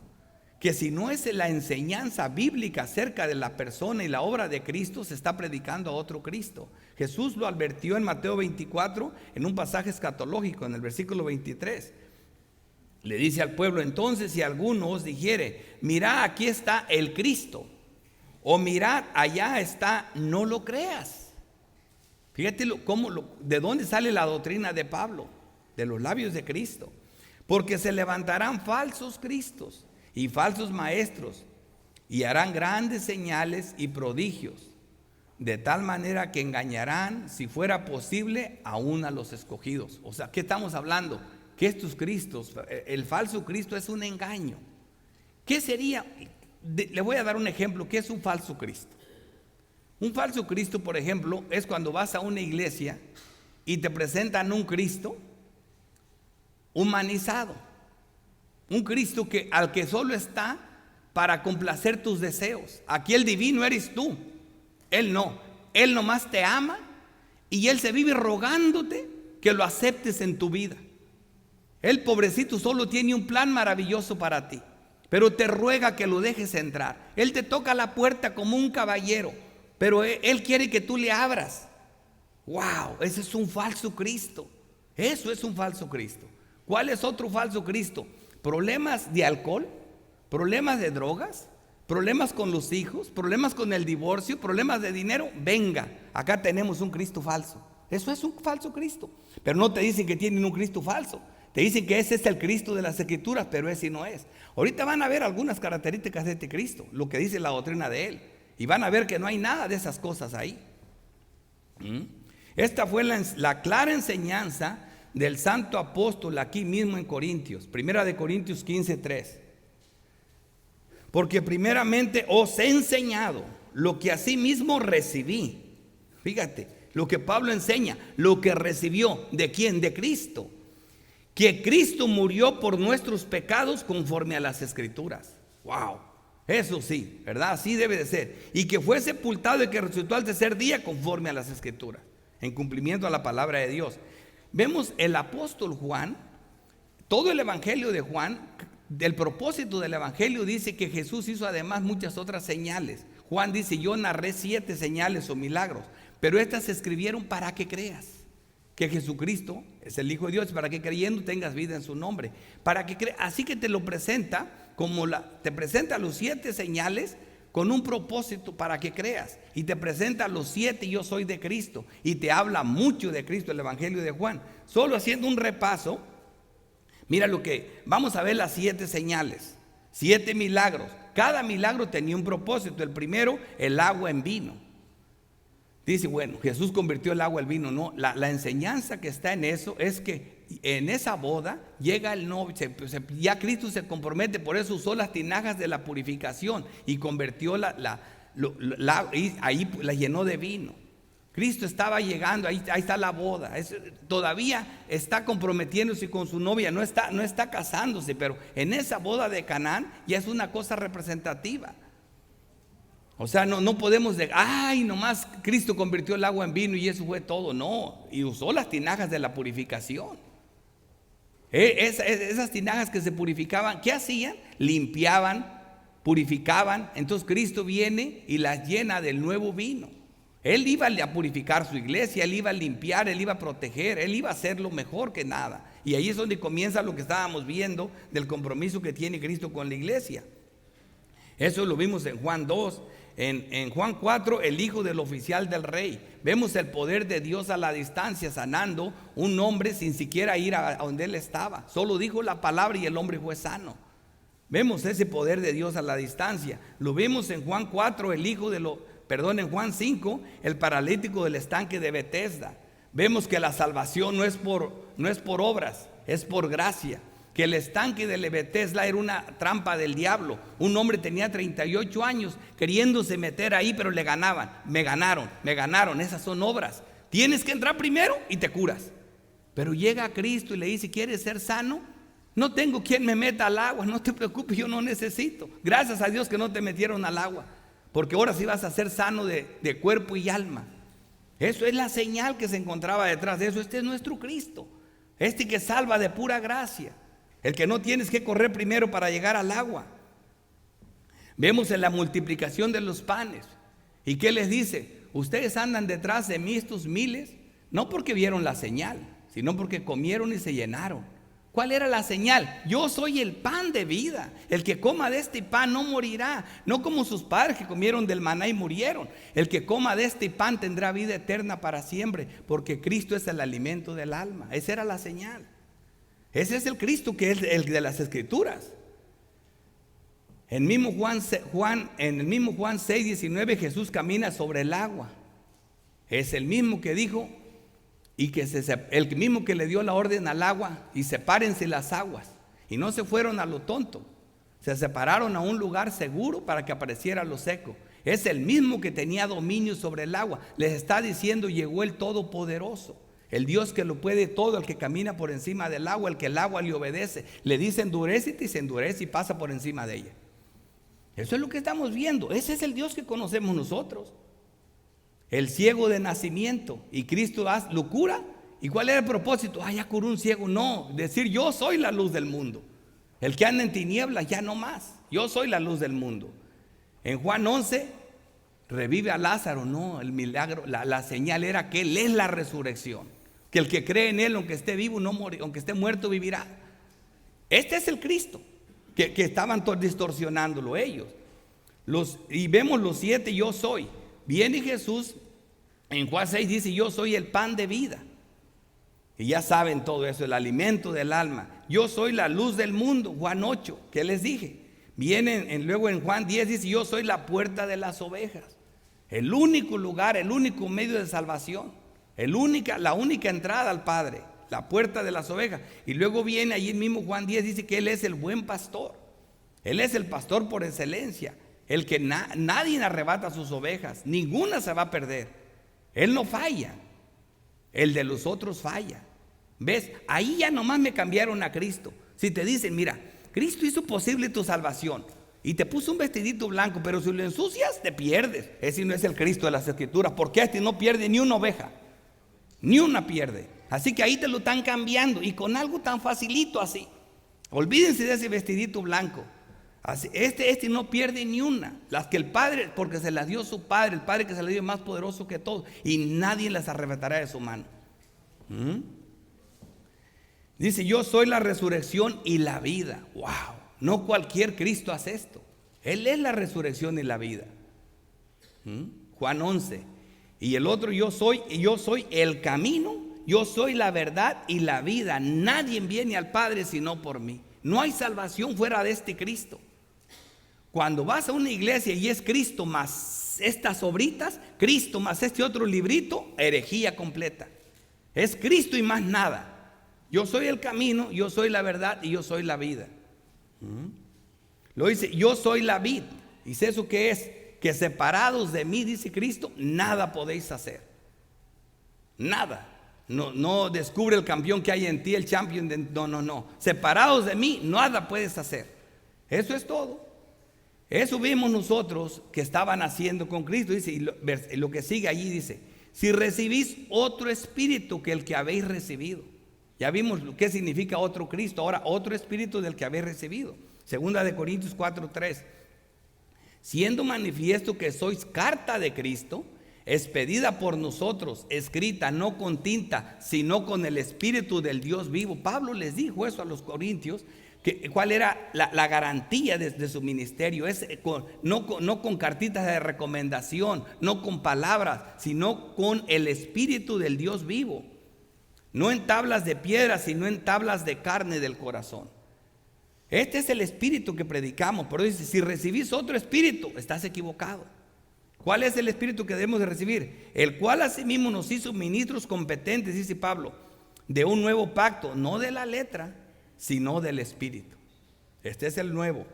Que si no es la enseñanza bíblica acerca de la persona y la obra de Cristo, se está predicando a otro Cristo. Jesús lo advirtió en Mateo 24, en un pasaje escatológico, en el versículo 23. Le dice al pueblo: entonces si alguno os dijere, mirad, aquí está el Cristo, o mirad, allá está, no lo creas. Fíjate de dónde sale la doctrina de Pablo, de los labios de Cristo. Porque se levantarán falsos cristos y falsos maestros, y harán grandes señales y prodigios, de tal manera que engañarán, si fuera posible, aún a los escogidos. O sea, ¿qué estamos hablando? Que estos cristos, el falso Cristo es un engaño. ¿Qué sería? Le voy a dar un ejemplo. ¿Qué es un falso Cristo? Un falso Cristo, por ejemplo, es cuando vas a una iglesia y te presentan un Cristo humanizado, un Cristo al que solo está para complacer tus deseos. Aquí el divino eres tú, Él no. Él nomás te ama y Él se vive rogándote que lo aceptes en tu vida. Él, pobrecito, solo tiene un plan maravilloso para ti, pero te ruega que lo dejes entrar. Él te toca la puerta como un caballero, pero Él quiere que tú le abras. ¡Wow! Ese es un falso Cristo. Eso es un falso Cristo. ¿Cuál es otro falso Cristo? Problemas de alcohol, problemas de drogas, problemas con los hijos, problemas con el divorcio, problemas de dinero. Venga, acá tenemos un Cristo falso. Eso es un falso Cristo. Pero no te dicen que tienen un Cristo falso. Te dicen que ese es el Cristo de las Escrituras, pero ese no es. Ahorita van a ver algunas características de este Cristo, lo que dice la doctrina de Él. Y van a ver que no hay nada de esas cosas ahí. Esta fue la clara enseñanza del santo apóstol aquí mismo en Corintios. Primera de Corintios 15:3. Porque primeramente os he enseñado lo que asimismo recibí. Fíjate, lo que Pablo enseña, lo que recibió. ¿De quién? De Cristo. Que Cristo murió por nuestros pecados conforme a las Escrituras. ¡Wow! Eso sí, ¿verdad? Así debe de ser. Y que fue sepultado y que resucitó al tercer día conforme a las Escrituras, en cumplimiento a la palabra de Dios. Vemos el apóstol Juan, todo el evangelio de Juan, del propósito del evangelio dice que Jesús hizo además muchas otras señales. Juan dice: yo narré 7 señales o milagros, pero estas se escribieron para que creas que Jesucristo es el Hijo de Dios, para que creyendo tengas vida en su nombre, para que así que te lo presenta te presenta los 7 señales con un propósito para que creas, y te presenta los 7 yo soy de Cristo, y te habla mucho de Cristo el evangelio de Juan. Solo haciendo un repaso, mira lo que vamos a ver: las 7 señales, 7 milagros. Cada milagro tenía un propósito. El primero, el agua en vino. Dice, bueno, Jesús convirtió el agua en vino. No, la enseñanza que está en eso es que en esa boda llega el novio, ya Cristo se compromete, por eso usó las tinajas de la purificación y convirtió ahí la llenó de vino. Cristo estaba llegando, ahí está la boda. Todavía está comprometiéndose con su novia, no está casándose, pero en esa boda de Canaán ya es una cosa representativa. O sea, no podemos decir, ay, nomás Cristo convirtió el agua en vino y eso fue todo. No, y usó las tinajas de la purificación. Esas tinajas que se purificaban, ¿qué hacían? Limpiaban, purificaban. Entonces Cristo viene y las llena del nuevo vino. Él iba a purificar su iglesia, Él iba a limpiar, Él iba a proteger, Él iba a hacerlo mejor que nada. Y ahí es donde comienza lo que estábamos viendo del compromiso que tiene Cristo con la iglesia. Eso lo vimos en Juan 2. En Juan 4, el hijo del oficial del rey. Vemos el poder de Dios a la distancia, sanando un hombre sin siquiera ir a donde él estaba. Solo dijo la palabra y el hombre fue sano. Vemos ese poder de Dios a la distancia. Lo vemos en Juan 4, en Juan 5, el paralítico del estanque de Betesda. Vemos que la salvación no es por obras, es por gracia. Que el estanque de Betesda era una trampa del diablo. Un hombre tenía 38 años queriéndose meter ahí, pero le ganaban. Me ganaron, esas son obras. Tienes que entrar primero y te curas. Pero llega Cristo y le dice: ¿quieres ser sano? No tengo quien me meta al agua, no te preocupes, yo no necesito. Gracias a Dios que no te metieron al agua, porque ahora sí vas a ser sano de cuerpo y alma. Eso es la señal que se encontraba detrás de eso. Este es nuestro Cristo, este que salva de pura gracia, el que no tienes que correr primero para llegar al agua. Vemos en la multiplicación de los panes. ¿Y qué les dice? Ustedes andan detrás de mí estos miles, no porque vieron la señal, sino porque comieron y se llenaron. ¿Cuál era la señal? Yo soy el pan de vida. El que coma de este pan no morirá, no como sus padres que comieron del maná y murieron. El que coma de este pan tendrá vida eterna para siempre, porque Cristo es el alimento del alma. Esa era la señal. Ese es el Cristo que es el de las Escrituras. En el mismo Juan 6:19, Jesús camina sobre el agua. Es el mismo que dijo y el mismo que le dio la orden al agua: y sepárense las aguas. Y no se fueron a lo tonto, se separaron a un lugar seguro para que apareciera lo seco. Es el mismo que tenía dominio sobre el agua. Les está diciendo: llegó el Todopoderoso, el Dios que lo puede todo, el que camina por encima del agua, el que el agua le obedece. Le dice: endurécete, y se endurece y pasa por encima de ella. Eso es lo que estamos viendo. Ese es el Dios que conocemos nosotros. El ciego de nacimiento, y Cristo lo cura. ¿Y cuál era el propósito? Ya curó un ciego. No, decir: yo soy la luz del mundo. El que anda en tinieblas ya no más. Yo soy la luz del mundo. En Juan 11 revive a Lázaro. No, el milagro, la señal era que Él es la resurrección, que el que cree en Él, aunque esté vivo, no morirá, aunque esté muerto, vivirá. Este es el Cristo que estaban distorsionándolo ellos. Y vemos los 7 yo soy. Viene Jesús en Juan 6, dice: yo soy el pan de vida. Y ya saben todo eso, el alimento del alma. Yo soy la luz del mundo. Juan 8, ¿qué les dije? Vienen luego en Juan 10, dice: yo soy la puerta de las ovejas. El único lugar, el único medio de salvación, la única entrada al Padre, la puerta de las ovejas. Y luego viene allí mismo Juan 10, dice que Él es el buen pastor. Él es el pastor por excelencia, el que nadie arrebata sus ovejas, ninguna se va a perder. Él no falla, el de los otros falla. ¿Ves? Ahí ya nomás me cambiaron a Cristo. Si te dicen: mira, Cristo hizo posible tu salvación, Y te puso un vestidito blanco, pero si lo ensucias te pierdes. Ese no es el Cristo de las Escrituras, porque este no pierde ni una oveja, ni una pierde. Así que ahí te lo están cambiando, y con algo tan facilito así. Olvídense de ese vestidito blanco. Así, este no pierde ni una. Las que el Padre, porque se las dio su Padre, el Padre que se las dio es más poderoso que todos, y nadie las arrebatará de su mano. Dice, yo soy la resurrección y la vida. Wow, no cualquier Cristo hace esto. Él es la resurrección y la vida. Juan 11. Y el otro, yo soy el camino, yo soy la verdad y la vida. Nadie viene al Padre sino por mí. No hay salvación fuera de este Cristo. Cuando vas a una iglesia y es Cristo más estas obritas, Cristo más este otro librito, herejía completa. Es Cristo y más nada. Yo soy el camino, yo soy la verdad y yo soy la vida. Lo dice, yo soy la vid. ¿Dice eso qué es? Que separados de mí, dice Cristo, nada podéis hacer. Nada. No descubre el campeón que hay en ti, el champion. No. Separados de mí, nada puedes hacer. Eso es todo. Eso vimos nosotros que estaban haciendo con Cristo. Dice, y lo que sigue allí dice, si recibís otro espíritu que el que habéis recibido. Ya vimos qué significa otro Cristo. Ahora otro espíritu del que habéis recibido. Segunda de Corintios 4:3. Siendo manifiesto que sois carta de Cristo, expedida por nosotros, escrita no con tinta, sino con el Espíritu del Dios vivo. Pablo les dijo eso a los corintios, que cuál era la garantía de su ministerio. No con cartitas de recomendación, no con palabras, sino con el Espíritu del Dios vivo. No en tablas de piedra, sino en tablas de carne del corazón. Este es el espíritu que predicamos. Pero dice, si recibís otro espíritu, estás equivocado. ¿Cuál es el espíritu que debemos de recibir? El cual asimismo nos hizo ministros competentes, dice Pablo, de un nuevo pacto, no de la letra, sino del espíritu. Este es el nuevo.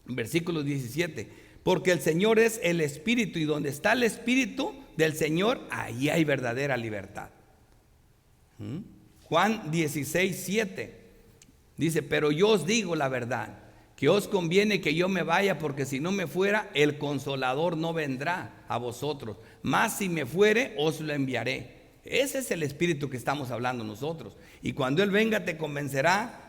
Versículo 17. Porque el Señor es el espíritu, y donde está el espíritu del Señor, ahí hay verdadera libertad. Juan 16:7 dice, pero yo os digo la verdad, que os conviene que yo me vaya, porque si no me fuera, el Consolador no vendrá a vosotros, mas si me fuere, os lo enviaré. Ese es el espíritu que estamos hablando nosotros. Y cuando Él venga te convencerá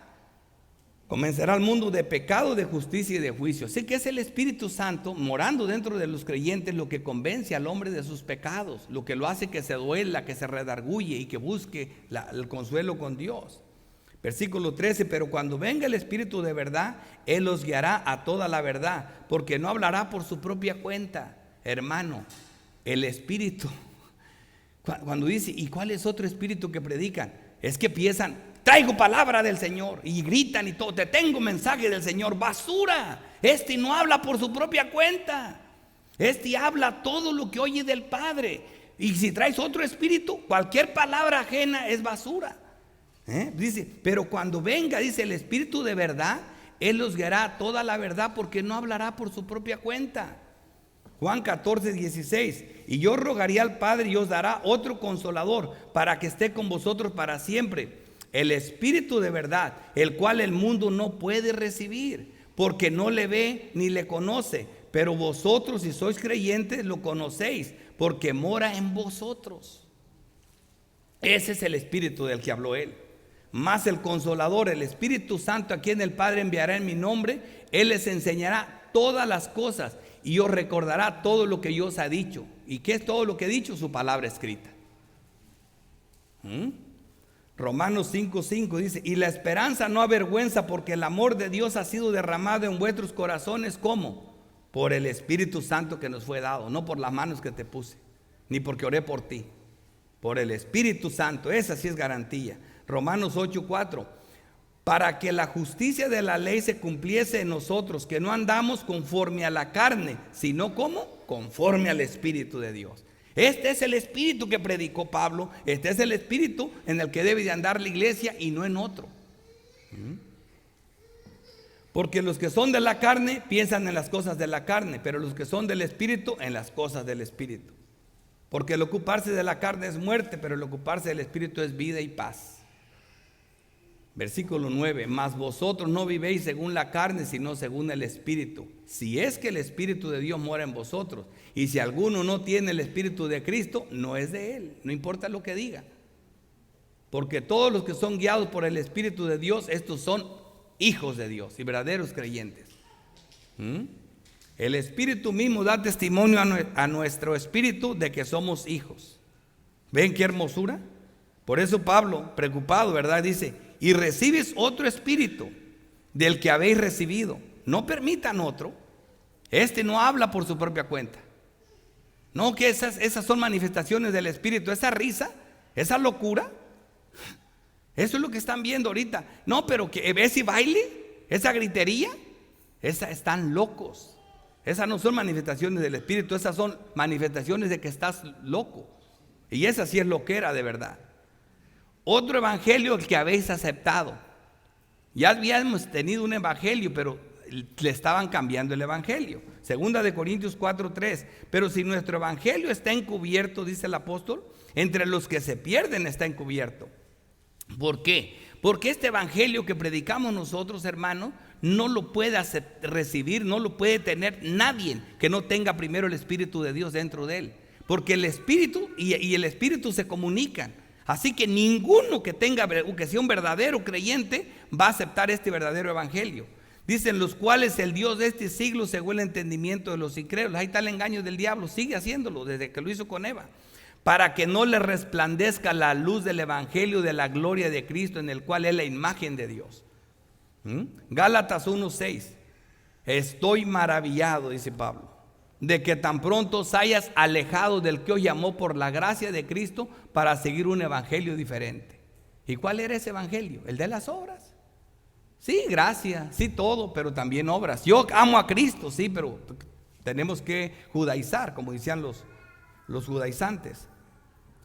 al mundo de pecado, de justicia y de juicio. Así que es el Espíritu Santo morando dentro de los creyentes lo que convence al hombre de sus pecados, lo que lo hace que se duela, que se redarguye y que busque el consuelo con Dios. Versículo 13, pero cuando venga el Espíritu de verdad, Él los guiará a toda la verdad, porque no hablará por su propia cuenta. Hermano, el Espíritu, cuando dice, ¿y cuál es otro espíritu que predican? Es que piensan, traigo palabra del Señor, y gritan y todo, te tengo mensaje del Señor. Basura. Este no habla por su propia cuenta. Este habla todo lo que oye del Padre. Y si traes otro espíritu, cualquier palabra ajena es basura. Dice, pero cuando venga, dice, el Espíritu de verdad, Él los guiará a toda la verdad, porque no hablará por su propia cuenta. Juan 14:16. Y yo rogaría al Padre y os dará otro consolador, para que esté con vosotros para siempre, el Espíritu de verdad, el cual el mundo no puede recibir, porque no le ve ni le conoce. Pero vosotros, si sois creyentes, lo conocéis, porque mora en vosotros. Ese es el Espíritu del que habló Él. Más el Consolador, el Espíritu Santo, a quien el Padre enviará en mi nombre, Él les enseñará todas las cosas y os recordará todo lo que yo os ha dicho. ¿Y qué es todo lo que he dicho? Su palabra escrita. Romanos 5:5 dice, y la esperanza no avergüenza, porque el amor de Dios ha sido derramado en vuestros corazones. ¿Cómo? Por el Espíritu Santo que nos fue dado, no por las manos que te puse, ni porque oré por ti. Por el Espíritu Santo, esa sí es garantía. Romanos 8:4, para que la justicia de la ley se cumpliese en nosotros, que no andamos conforme a la carne, sino ¿cómo? Conforme al Espíritu de Dios. Este es el espíritu que predicó Pablo. Este es el espíritu en el que debe de andar la iglesia y no en otro. Porque los que son de la carne piensan en las cosas de la carne, pero los que son del espíritu en las cosas del espíritu. Porque el ocuparse de la carne es muerte, pero el ocuparse del espíritu es vida y paz. Versículo 9, mas vosotros no vivéis según la carne, sino según el Espíritu. Si es que el Espíritu de Dios mora en vosotros, y si alguno no tiene el Espíritu de Cristo, no es de él, no importa lo que diga. Porque todos los que son guiados por el Espíritu de Dios, estos son hijos de Dios y verdaderos creyentes. El Espíritu mismo da testimonio a nuestro espíritu de que somos hijos. ¿Ven qué hermosura? Por eso Pablo, preocupado, ¿verdad? Dice, y recibes otro espíritu del que habéis recibido. No permitan otro. Este no habla por su propia cuenta. No, que esas son manifestaciones del Espíritu. Esa risa, esa locura, eso es lo que están viendo ahorita. No, pero que ves y baile, esa gritería, están locos. Esas no son manifestaciones del Espíritu, esas son manifestaciones de que estás loco. Y esa sí es loquera de verdad. Otro evangelio el que habéis aceptado. Ya habíamos tenido un evangelio, pero le estaban cambiando el evangelio. Segunda de Corintios 4:3. Pero si nuestro evangelio está encubierto, dice el apóstol, entre los que se pierden está encubierto. ¿Por qué? Porque este evangelio que predicamos nosotros, hermanos, no lo puede recibir, no lo puede tener nadie que no tenga primero el Espíritu de Dios dentro de él. Porque el Espíritu y el Espíritu se comunican. Así que ninguno que sea un verdadero creyente va a aceptar este verdadero evangelio. Dicen los cuales el Dios de este siglo cegó el entendimiento de los incrédulos. Ahí está el engaño del diablo, sigue haciéndolo desde que lo hizo con Eva. Para que no le resplandezca la luz del evangelio de la gloria de Cristo, en el cual es la imagen de Dios. Gálatas 1:6. Estoy maravillado, dice Pablo, de que tan pronto os hayas alejado del que os llamó por la gracia de Cristo para seguir un evangelio diferente. ¿Y cuál era ese evangelio? El de las obras. Sí, gracia, sí todo, pero también obras. Yo amo a Cristo, sí, pero tenemos que judaizar, como decían los judaizantes.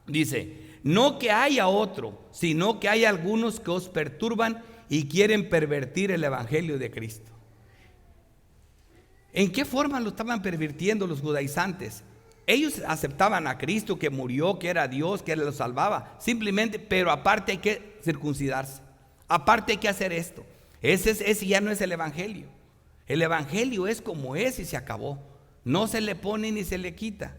Dice, no que haya otro, sino que hay algunos que os perturban y quieren pervertir el evangelio de Cristo. ¿En qué forma lo estaban pervirtiendo los judaizantes? Ellos aceptaban a Cristo, que murió, que era Dios, que los salvaba, simplemente, pero aparte hay que circuncidarse, aparte hay que hacer esto. Ese ya no es el evangelio. El evangelio es como es y se acabó. No se le pone ni se le quita.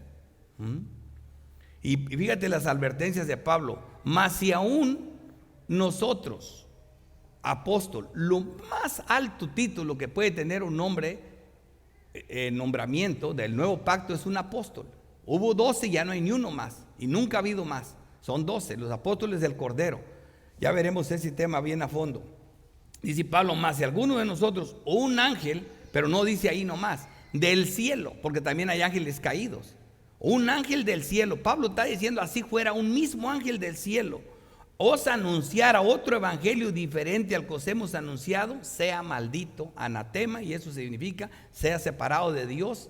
Y fíjate las advertencias de Pablo. Mas si aún nosotros, apóstol, lo más alto título que puede tener un hombre, nombramiento del nuevo pacto, es un apóstol. Hubo 12 y ya no hay ni uno más, y nunca ha habido más. Son 12, los apóstoles del Cordero. Ya veremos ese tema bien a fondo. Dice Pablo, más si alguno de nosotros, o un ángel, pero no dice ahí nomás, del cielo, porque también hay ángeles caídos, un ángel del cielo. Pablo está diciendo, así fuera un mismo ángel del cielo, os anunciara otro evangelio diferente al que os hemos anunciado, sea maldito, anatema, y eso significa sea separado de Dios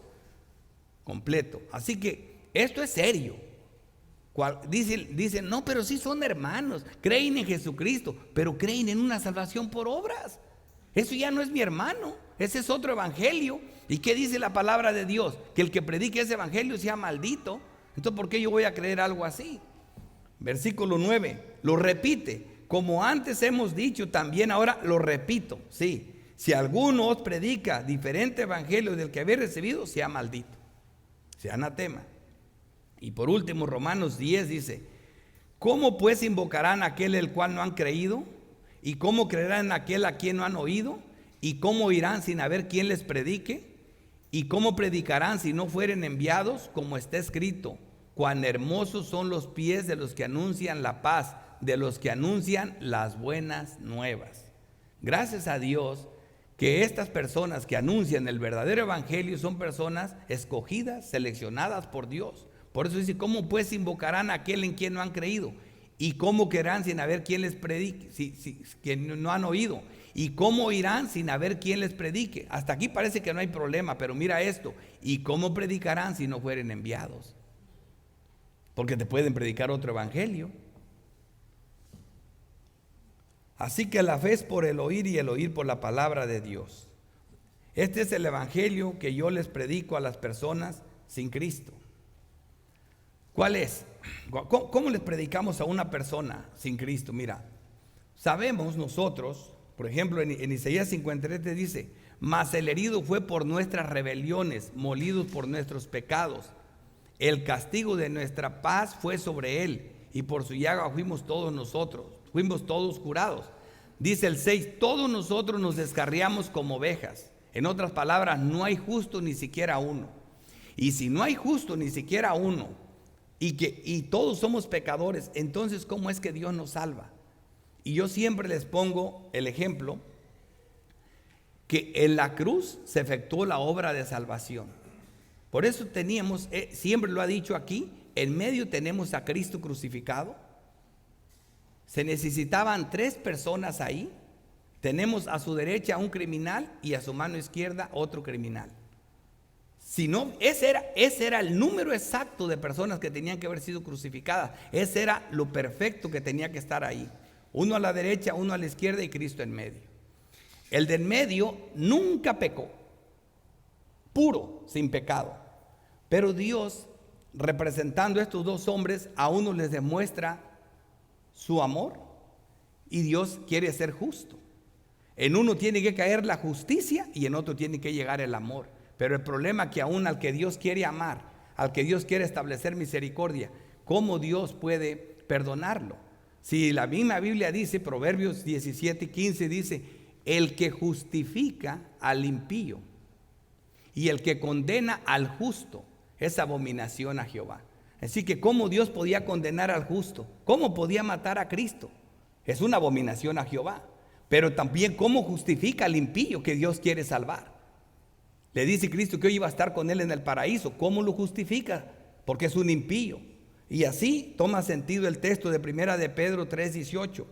completo. Así que esto es serio. Dicen, no, pero sí son hermanos, creen en Jesucristo, pero creen en una salvación por obras. Eso ya no es mi hermano, ese es otro evangelio. ¿Y qué dice la palabra de Dios? Que el que predique ese evangelio sea maldito. Entonces, ¿por qué yo voy a creer algo así? Versículo 9, lo repite, como antes hemos dicho, también ahora lo repito. Sí, si alguno os predica diferente evangelio del que habéis recibido, sea maldito, sea anatema. Y por último, Romanos 10 dice, ¿cómo pues invocarán a aquel el cual no han creído? ¿Y cómo creerán en aquel a quien no han oído? ¿Y cómo irán sin haber quien les predique? ¿Y cómo predicarán si no fueren enviados? Como está escrito, cuán hermosos son los pies de los que anuncian la paz, de los que anuncian las buenas nuevas. Gracias a Dios que estas personas que anuncian el verdadero evangelio son personas escogidas, seleccionadas por Dios. Por eso dice, ¿cómo pues invocarán a aquel en quien no han creído? ¿Y cómo creerán sin haber quien les predique? Que no han oído. ¿Y cómo irán sin haber quien les predique? Hasta aquí parece que no hay problema, pero mira esto. ¿Y cómo predicarán si no fueren enviados? Porque te pueden predicar otro evangelio. Así que la fe es por el oír y el oír por la palabra de Dios. Este es el evangelio que yo les predico a las personas sin Cristo. ¿Cuál es? ¿Cómo les predicamos a una persona sin Cristo? Mira, Sabemos nosotros, por ejemplo, en Isaías 53 dice: mas el herido fue por nuestras rebeliones, molido por nuestros pecados. El castigo de nuestra paz fue sobre él, y por su llaga fuimos todos curados. Dice el 6: todos nosotros nos descarriamos como ovejas. En otras palabras, no hay justo ni siquiera uno. Y si no hay justo ni siquiera uno, y todos somos pecadores, entonces ¿cómo es que Dios nos salva? Y yo siempre les pongo el ejemplo que en la cruz se efectuó la obra de salvación. Por eso teníamos, siempre lo ha dicho aquí, en medio tenemos a Cristo crucificado. Se necesitaban 3 personas ahí. Tenemos a su derecha un criminal y a su mano izquierda otro criminal. Si no, ese era el número exacto de personas que tenían que haber sido crucificadas. Ese era lo perfecto que tenía que estar ahí. Uno a la derecha, uno a la izquierda y Cristo en medio. El del medio nunca pecó, puro, sin pecado. Pero Dios, representando a estos 2 hombres, a uno les demuestra su amor y Dios quiere ser justo. En uno tiene que caer la justicia y en otro tiene que llegar el amor. Pero el problema es que aún al que Dios quiere amar, al que Dios quiere establecer misericordia, ¿cómo Dios puede perdonarlo? Si la misma Biblia dice, Proverbios 17:15 dice: el que justifica al impío y el que condena al justo es abominación a Jehová. Así que ¿cómo Dios podía condenar al justo? ¿Cómo podía matar a Cristo? Es una abominación a Jehová. Pero también ¿cómo justifica al impío que Dios quiere salvar? Le dice Cristo que hoy iba a estar con él en el paraíso. ¿Cómo lo justifica? Porque es un impío. Y así toma sentido el texto de 1 de Pedro 3:18.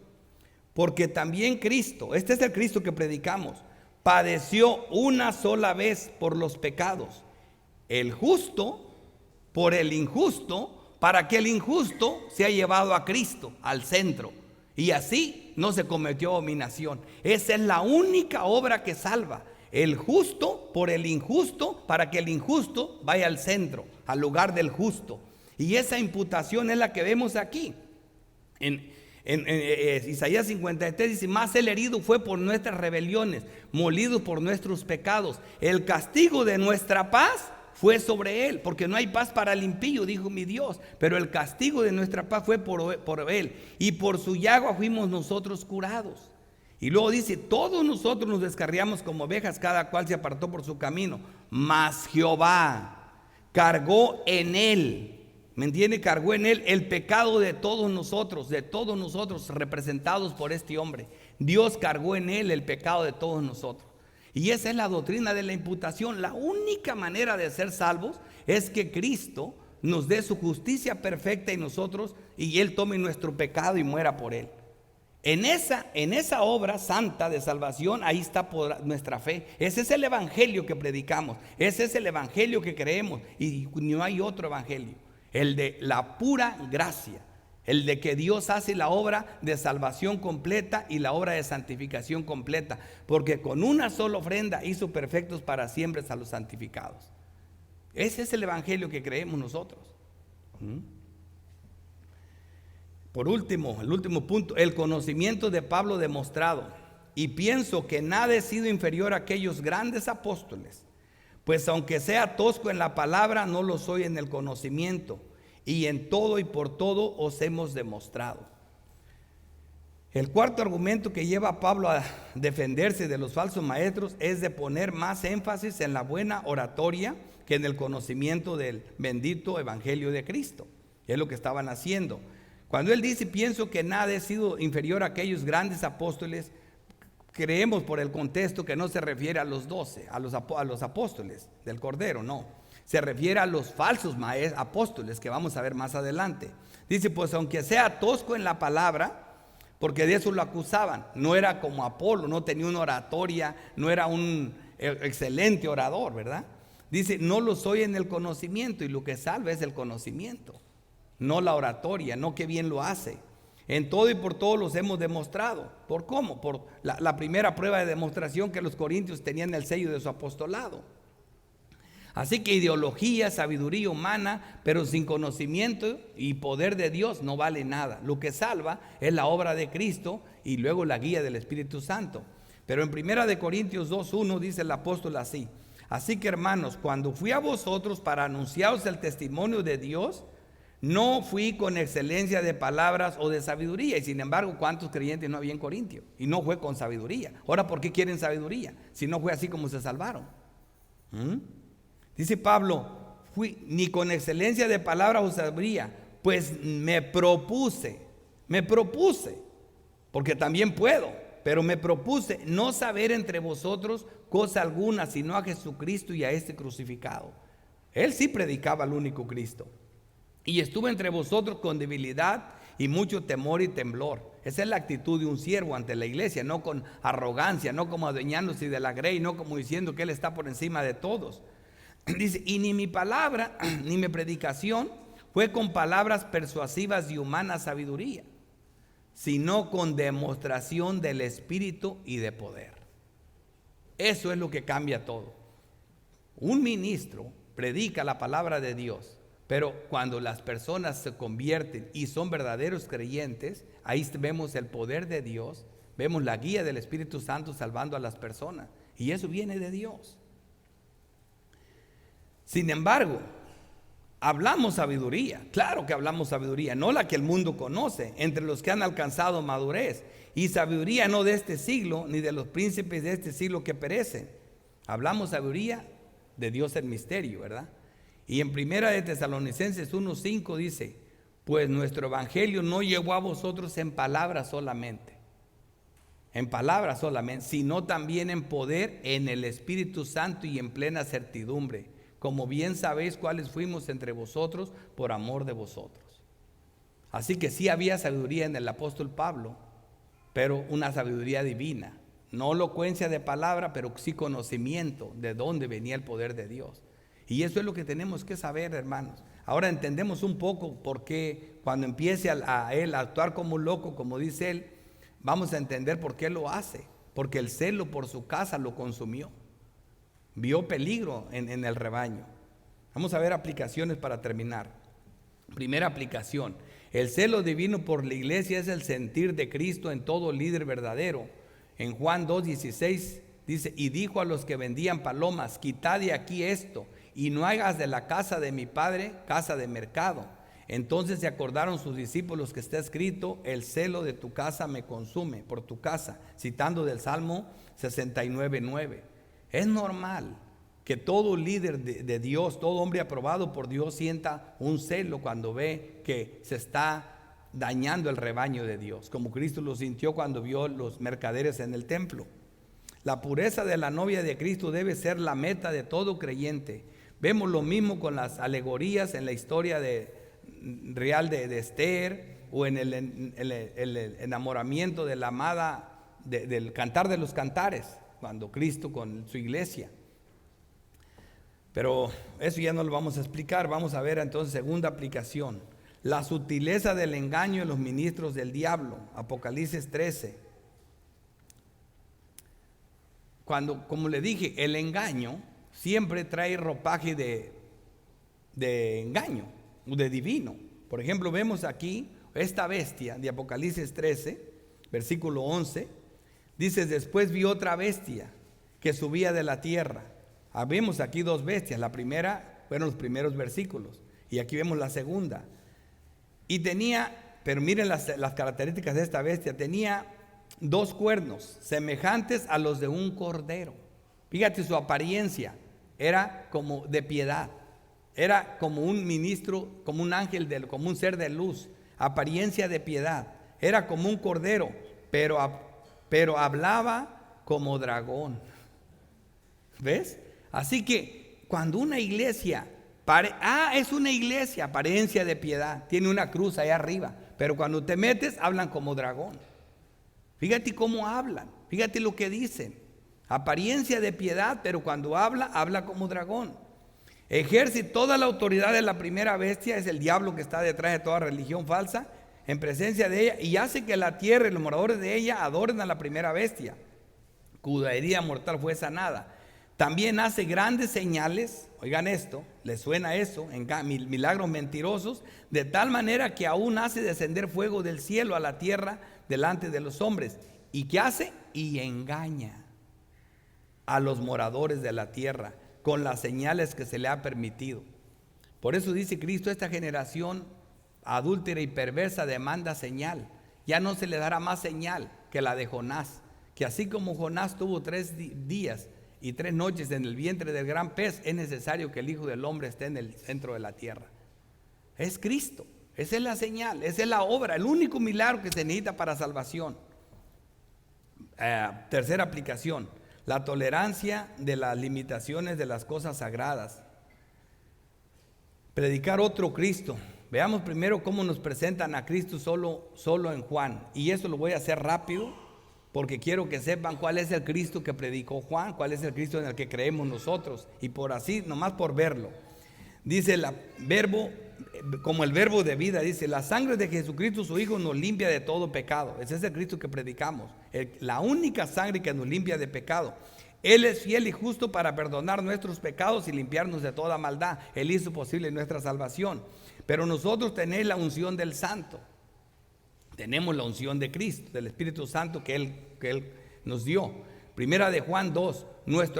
Porque también Cristo, este es el Cristo que predicamos, padeció una sola vez por los pecados, el justo por el injusto, para que el injusto sea llevado a Cristo, al centro. Y así no se cometió abominación. Esa es la única obra que salva. El justo por el injusto, para que el injusto vaya al centro, al lugar del justo. Y esa imputación es la que vemos aquí. En Isaías 53 dice: mas el herido fue por nuestras rebeliones, molido por nuestros pecados. El castigo de nuestra paz fue sobre él, porque no hay paz para el impío, dijo mi Dios, pero el castigo de nuestra paz fue por él, y por su llaga fuimos nosotros curados. Y luego dice: todos nosotros nos descarriamos como ovejas, cada cual se apartó por su camino, mas Jehová cargó en él, ¿me entiende? Cargó en él el pecado de todos nosotros representados por este hombre. Dios cargó en él el pecado de todos nosotros. Y esa es la doctrina de la imputación. La única manera de ser salvos es que Cristo nos dé su justicia perfecta y él tome nuestro pecado y muera por él. En esa obra santa de salvación, ahí está nuestra fe. Ese es el evangelio que predicamos, ese es el evangelio que creemos, y no hay otro evangelio. El de la pura gracia, el de que Dios hace la obra de salvación completa y la obra de santificación completa, porque con una sola ofrenda hizo perfectos para siempre a los santificados. Ese es el evangelio que creemos nosotros. Por último, el último punto, el conocimiento de Pablo demostrado. Y pienso que nada he sido inferior a aquellos grandes apóstoles, pues aunque sea tosco en la palabra, no lo soy en el conocimiento, y en todo y por todo os hemos demostrado. El cuarto argumento que lleva a Pablo a defenderse de los falsos maestros es de poner más énfasis en la buena oratoria que en el conocimiento del bendito evangelio de Cristo. Es lo que estaban haciendo. Cuando él dice: pienso que nada he sido inferior a aquellos grandes apóstoles, creemos por el contexto que no se refiere a los 12, a los apóstoles del Cordero, no. Se refiere a los falsos apóstoles que vamos a ver más adelante. Dice: pues aunque sea tosco en la palabra, porque de eso lo acusaban, no era como Apolo, no tenía una oratoria, no era un excelente orador, ¿verdad? Dice: no lo soy en el conocimiento, y lo que salva es el conocimiento, no la oratoria, no que bien lo hace. En todo y por todo los hemos demostrado. ¿Por cómo? Por la primera prueba de demostración, que los corintios tenían el sello de su apostolado. Así que ideología, sabiduría humana, pero sin conocimiento y poder de Dios no vale nada. Lo que salva es la obra de Cristo y luego la guía del Espíritu Santo. Pero en 1 Corintios 2:1 dice el apóstol así: así que hermanos, cuando fui a vosotros para anunciaros el testimonio de Dios, no fui con excelencia de palabras o de sabiduría. Y sin embargo, ¿cuántos creyentes no había en Corintio? Y no fue con sabiduría. Ahora, ¿por qué quieren sabiduría? Si no fue así como se salvaron. Dice Pablo, fui ni con excelencia de palabras o sabiduría, pues me propuse, porque también puedo, pero me propuse no saber entre vosotros cosa alguna, sino a Jesucristo y a este crucificado. Él sí predicaba al único Cristo. Y estuve entre vosotros con debilidad y mucho temor y temblor. Esa es la actitud de un siervo ante la iglesia, no con arrogancia, no como adueñándose de la grey, no como diciendo que él está por encima de todos. Dice, y ni mi palabra, ni mi predicación fue con palabras persuasivas de humana sabiduría, sino con demostración del Espíritu y de poder. Eso es lo que cambia todo. Un ministro predica la palabra de Dios, pero cuando las personas se convierten y son verdaderos creyentes, ahí vemos el poder de Dios, vemos la guía del Espíritu Santo salvando a las personas, y eso viene de Dios. Sin embargo, hablamos sabiduría, claro que hablamos sabiduría, no la que el mundo conoce, entre los que han alcanzado madurez, y sabiduría no de este siglo, ni de los príncipes de este siglo que perecen. Hablamos sabiduría de Dios en misterio, ¿verdad? Y en 1 Tesalonicenses 1:5 dice, pues nuestro evangelio no llegó a vosotros en palabras solamente, sino también en poder, en el Espíritu Santo y en plena certidumbre, como bien sabéis cuáles fuimos entre vosotros por amor de vosotros. Así que sí había sabiduría en el apóstol Pablo, pero una sabiduría divina, no elocuencia de palabra, pero sí conocimiento de dónde venía el poder de Dios. Y eso es lo que tenemos que saber, hermanos. Ahora entendemos un poco por qué cuando empiece a él a actuar como un loco, como dice él, vamos a entender por qué lo hace. Porque el celo por su casa lo consumió. Vio peligro en el rebaño. Vamos a ver aplicaciones para terminar. Primera aplicación: el celo divino por la iglesia es el sentir de Cristo en todo líder verdadero. En Juan 2:16 dice, y dijo a los que vendían palomas, quitad de aquí esto, y no hagas de la casa de mi padre casa de mercado. Entonces se acordaron sus discípulos que está escrito, el celo de tu casa me consume, por tu casa, citando del Salmo 69:9. Es normal que todo líder de Dios, todo hombre aprobado por Dios sienta un celo cuando ve que se está dañando el rebaño de Dios, como Cristo lo sintió cuando vio los mercaderes en el templo. La pureza de la novia de Cristo debe ser la meta de todo creyente. Vemos lo mismo con las alegorías en la historia real de Esther, o en el enamoramiento de la amada, del cantar de los cantares, cuando Cristo con su iglesia. Pero eso ya no lo vamos a explicar. Vamos a ver entonces segunda aplicación: la sutileza del engaño en los ministros del diablo. Apocalipsis 13. Cuando, como le dije, el engaño siempre trae ropaje de engaño, de divino. Por ejemplo, vemos aquí esta bestia de Apocalipsis 13, versículo 11. Dice, después vi otra bestia que subía de la tierra. Vemos aquí dos bestias. La primera fueron los primeros versículos, y aquí vemos la segunda. Y tenía, pero miren las características de esta bestia. Tenía 2 cuernos semejantes a los de un cordero. Fíjate su apariencia, era como de piedad, era como un ministro, como un ángel, como un ser de luz, apariencia de piedad, era como un cordero, pero hablaba como dragón. ¿Ves? Así que cuando una iglesia, es una iglesia, apariencia de piedad, tiene una cruz allá arriba, pero cuando te metes hablan como dragón. Fíjate cómo hablan, fíjate lo que dicen. Apariencia de piedad, pero cuando habla como dragón. Ejerce toda la autoridad de la primera bestia, es el diablo que está detrás de toda religión falsa, en presencia de ella, y hace que la tierra y los moradores de ella adoren a la primera bestia, cuya herida mortal fue sanada. También hace grandes señales, oigan esto, ¿les suena eso? Milagros mentirosos, de tal manera que aún hace descender fuego del cielo a la tierra delante de los hombres. ¿Y qué hace? Y engaña a los moradores de la tierra con las señales que se le ha permitido. Por eso dice Cristo, esta generación adúltera y perversa demanda señal. Ya no se le dará más señal que la de Jonás, que así como Jonás tuvo 3 días y 3 noches en el vientre del gran pez, es necesario que el Hijo del Hombre esté en el centro de la tierra. Es Cristo, esa es la señal, esa es la obra, el único milagro que se necesita para salvación. Tercera aplicación, la tolerancia de las limitaciones de las cosas sagradas. Predicar otro Cristo. Veamos primero cómo nos presentan a Cristo solo en Juan. Y eso lo voy a hacer rápido, porque quiero que sepan cuál es el Cristo que predicó Juan, cuál es el Cristo en el que creemos nosotros. Y por así, nomás por verlo. Dice como el verbo de vida, dice: la sangre de Jesucristo su Hijo nos limpia de todo pecado. Ese es el Cristo que predicamos, la única sangre que nos limpia de pecado. Él es fiel y justo para perdonar nuestros pecados y limpiarnos de toda maldad. Él hizo posible nuestra salvación. Pero nosotros tenemos la unción del Santo, tenemos la unción de Cristo, del Espíritu Santo que Él nos dio. Primera de Juan 2,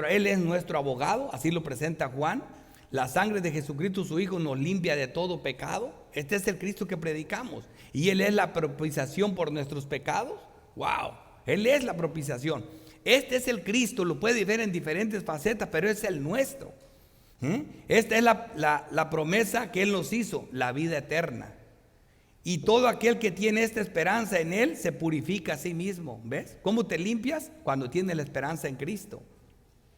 Él es nuestro abogado, así lo presenta Juan. La sangre de Jesucristo su Hijo nos limpia de todo pecado. Este es el Cristo que predicamos. Y Él es la propiciación por nuestros pecados. ¡Wow! Él es la propiciación. Este es el Cristo, lo puede ver en diferentes facetas, pero es el nuestro. Esta es la promesa que Él nos hizo, la vida eterna. Y todo aquel que tiene esta esperanza en Él se purifica a sí mismo. ¿Ves? ¿Cómo te limpias? Cuando tienes la esperanza en Cristo.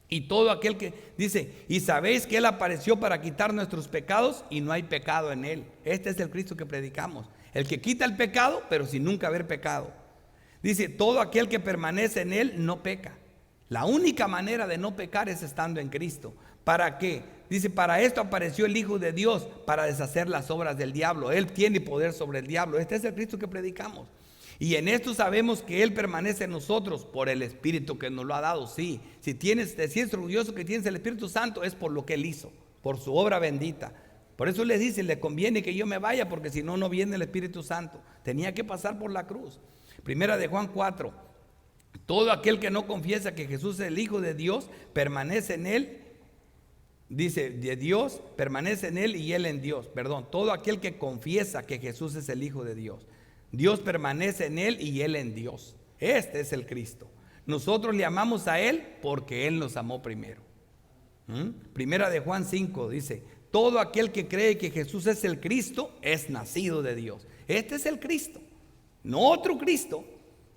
Y todo aquel que dice: y sabéis que Él apareció para quitar nuestros pecados y no hay pecado en Él. Este es el Cristo que predicamos, el que quita el pecado pero sin nunca haber pecado. Dice: todo aquel que permanece en Él no peca. La única manera de no pecar es estando en Cristo. ¿Para qué? Dice: para esto apareció el Hijo de Dios, para deshacer las obras del diablo. Él tiene poder sobre el diablo. Este es el Cristo que predicamos. Y en esto sabemos que Él permanece en nosotros por el Espíritu que nos lo ha dado. Sí, si sientes orgulloso que tienes el Espíritu Santo, es por lo que Él hizo, por su obra bendita. Por eso les dice: le conviene que yo me vaya, porque si no, no viene el Espíritu Santo. Tenía que pasar por la cruz. Primera de Juan 4. Todo aquel que no confiesa que Jesús es el Hijo de Dios, permanece en Él. Dice: de Dios, permanece en Él y Él en Dios. Perdón, todo aquel que confiesa que Jesús es el Hijo de Dios, Dios permanece en Él y Él en Dios. Este es el Cristo. Nosotros le amamos a Él porque Él nos amó primero. Primera de Juan 5 dice: todo aquel que cree que Jesús es el Cristo es nacido de Dios. Este es el Cristo, no otro Cristo.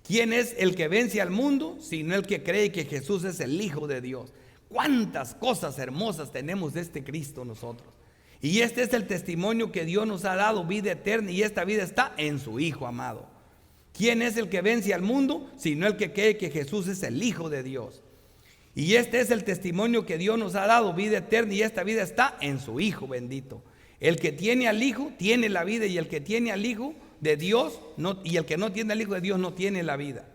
¿Quién es el que vence al mundo? Sino el que cree que Jesús es el Hijo de Dios. ¿Cuántas cosas hermosas tenemos de este Cristo nosotros? Y este es el testimonio que Dios nos ha dado, vida eterna, y esta vida está en su Hijo amado. ¿Quién es el que vence al mundo? Sino el que cree que Jesús es el Hijo de Dios. Y este es el testimonio que Dios nos ha dado, vida eterna, y esta vida está en su Hijo bendito. El que tiene al Hijo tiene la vida, y el que tiene al Hijo de Dios y el que no tiene al Hijo de Dios no tiene la vida.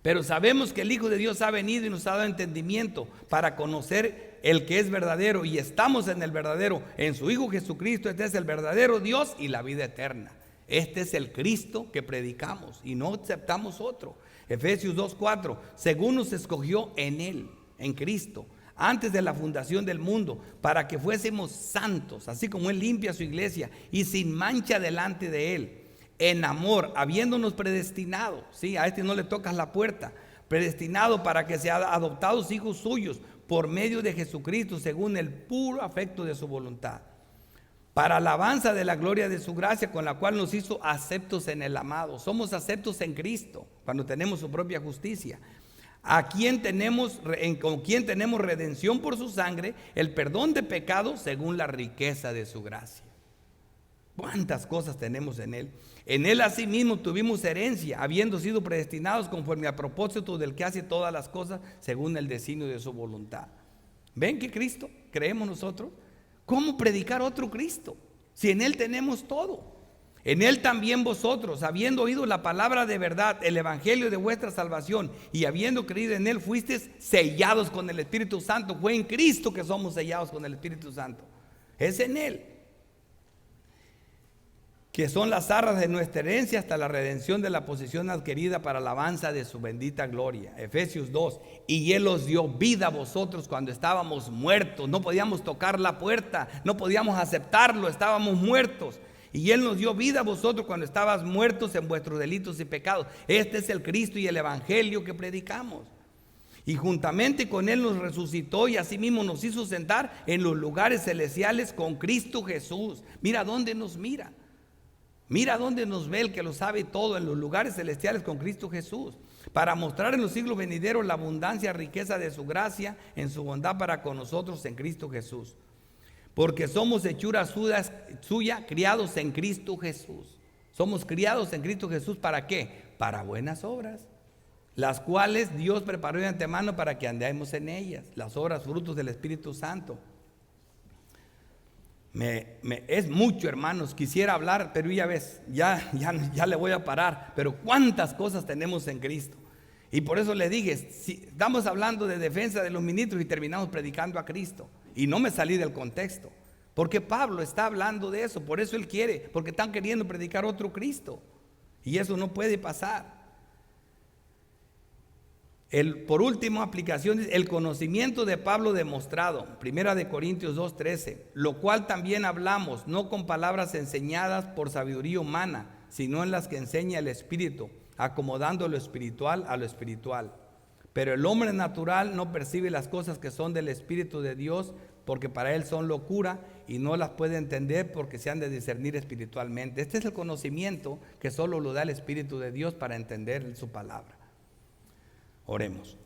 Pero sabemos que el Hijo de Dios ha venido y nos ha dado entendimiento para conocer el que es verdadero, y estamos en el verdadero, en su Hijo Jesucristo. Este es el verdadero Dios y la vida eterna. Este es el Cristo que predicamos y no aceptamos otro. Efesios 2:4, según nos escogió en Él, en Cristo, antes de la fundación del mundo, para que fuésemos santos, así como Él limpia su iglesia, y sin mancha delante de Él, en amor, habiéndonos predestinado. Sí, a este no le tocas la puerta. Predestinado para que sean adoptados hijos suyos por medio de Jesucristo, según el puro afecto de su voluntad, para alabanza de la gloria de su gracia, con la cual nos hizo aceptos en el amado. Somos aceptos en Cristo cuando tenemos su propia justicia, con quien tenemos redención por su sangre, el perdón de pecados según la riqueza de su gracia. ¿Cuántas cosas tenemos en Él? En Él asimismo tuvimos herencia, habiendo sido predestinados conforme al propósito del que hace todas las cosas según el designio de su voluntad. ¿Ven que Cristo creemos nosotros? ¿Cómo predicar otro Cristo si en Él tenemos todo? En Él también vosotros, habiendo oído la palabra de verdad, el evangelio de vuestra salvación, y habiendo creído en Él, fuisteis sellados con el Espíritu Santo. Fue en Cristo que somos sellados con el Espíritu Santo. Es en Él, que son las arras de nuestra herencia hasta la redención de la posesión adquirida para alabanza de su bendita gloria. Efesios 2. Y Él os dio vida a vosotros cuando estábamos muertos. No podíamos tocar la puerta, no podíamos aceptarlo, estábamos muertos. Y Él nos dio vida a vosotros cuando estabas muertos en vuestros delitos y pecados. Este es el Cristo y el evangelio que predicamos. Y juntamente con Él nos resucitó y asimismo nos hizo sentar en los lugares celestiales con Cristo Jesús. Mira dónde nos mira. Mira dónde nos ve el que lo sabe todo, en los lugares celestiales con Cristo Jesús, para mostrar en los siglos venideros la abundancia, riqueza de su gracia en su bondad para con nosotros en Cristo Jesús. Porque somos hechuras suya, criados en Cristo Jesús. Somos criados en Cristo Jesús, ¿para qué? Para buenas obras, las cuales Dios preparó de antemano para que andemos en ellas. Las obras, frutos del Espíritu Santo. Es mucho, hermanos, quisiera hablar, pero ya ves, ya le voy a parar. Pero cuántas cosas tenemos en Cristo. Y por eso le dije, si estamos hablando de defensa de los ministros y terminamos predicando a Cristo. Y no me salí del contexto, porque Pablo está hablando de eso. Por eso él quiere, porque están queriendo predicar otro Cristo. Y eso no puede pasar. Por último, aplicación, el conocimiento de Pablo demostrado, 1 Corintios 2:13, lo cual también hablamos, no con palabras enseñadas por sabiduría humana, sino en las que enseña el Espíritu, acomodando lo espiritual a lo espiritual. Pero el hombre natural no percibe las cosas que son del Espíritu de Dios, porque para él son locura y no las puede entender porque se han de discernir espiritualmente. Este es el conocimiento que solo lo da el Espíritu de Dios para entender su palabra. Oremos.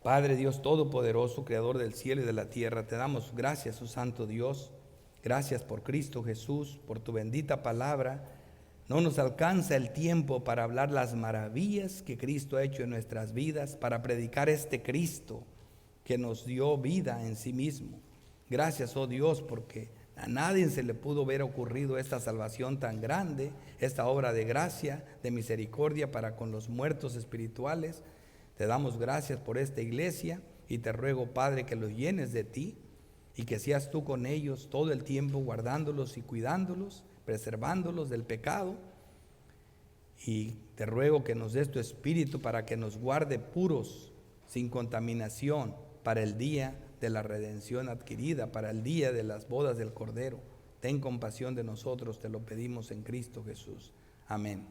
Padre Dios Todopoderoso, Creador del cielo y de la tierra, te damos gracias, oh Santo Dios. Gracias por Cristo Jesús, por tu bendita palabra. No nos alcanza el tiempo para hablar las maravillas que Cristo ha hecho en nuestras vidas, para predicar este Cristo que nos dio vida en sí mismo. Gracias, oh Dios, porque a nadie se le pudo haber ocurrido esta salvación tan grande, esta obra de gracia, de misericordia para con los muertos espirituales. Te damos gracias por esta iglesia y te ruego, Padre, que los llenes de ti y que seas tú con ellos todo el tiempo, guardándolos y cuidándolos, preservándolos del pecado. Y te ruego que nos des tu espíritu para que nos guarde puros, sin contaminación, para el día de la redención adquirida, para el día de las bodas del Cordero. Ten compasión de nosotros, te lo pedimos en Cristo Jesús. Amén.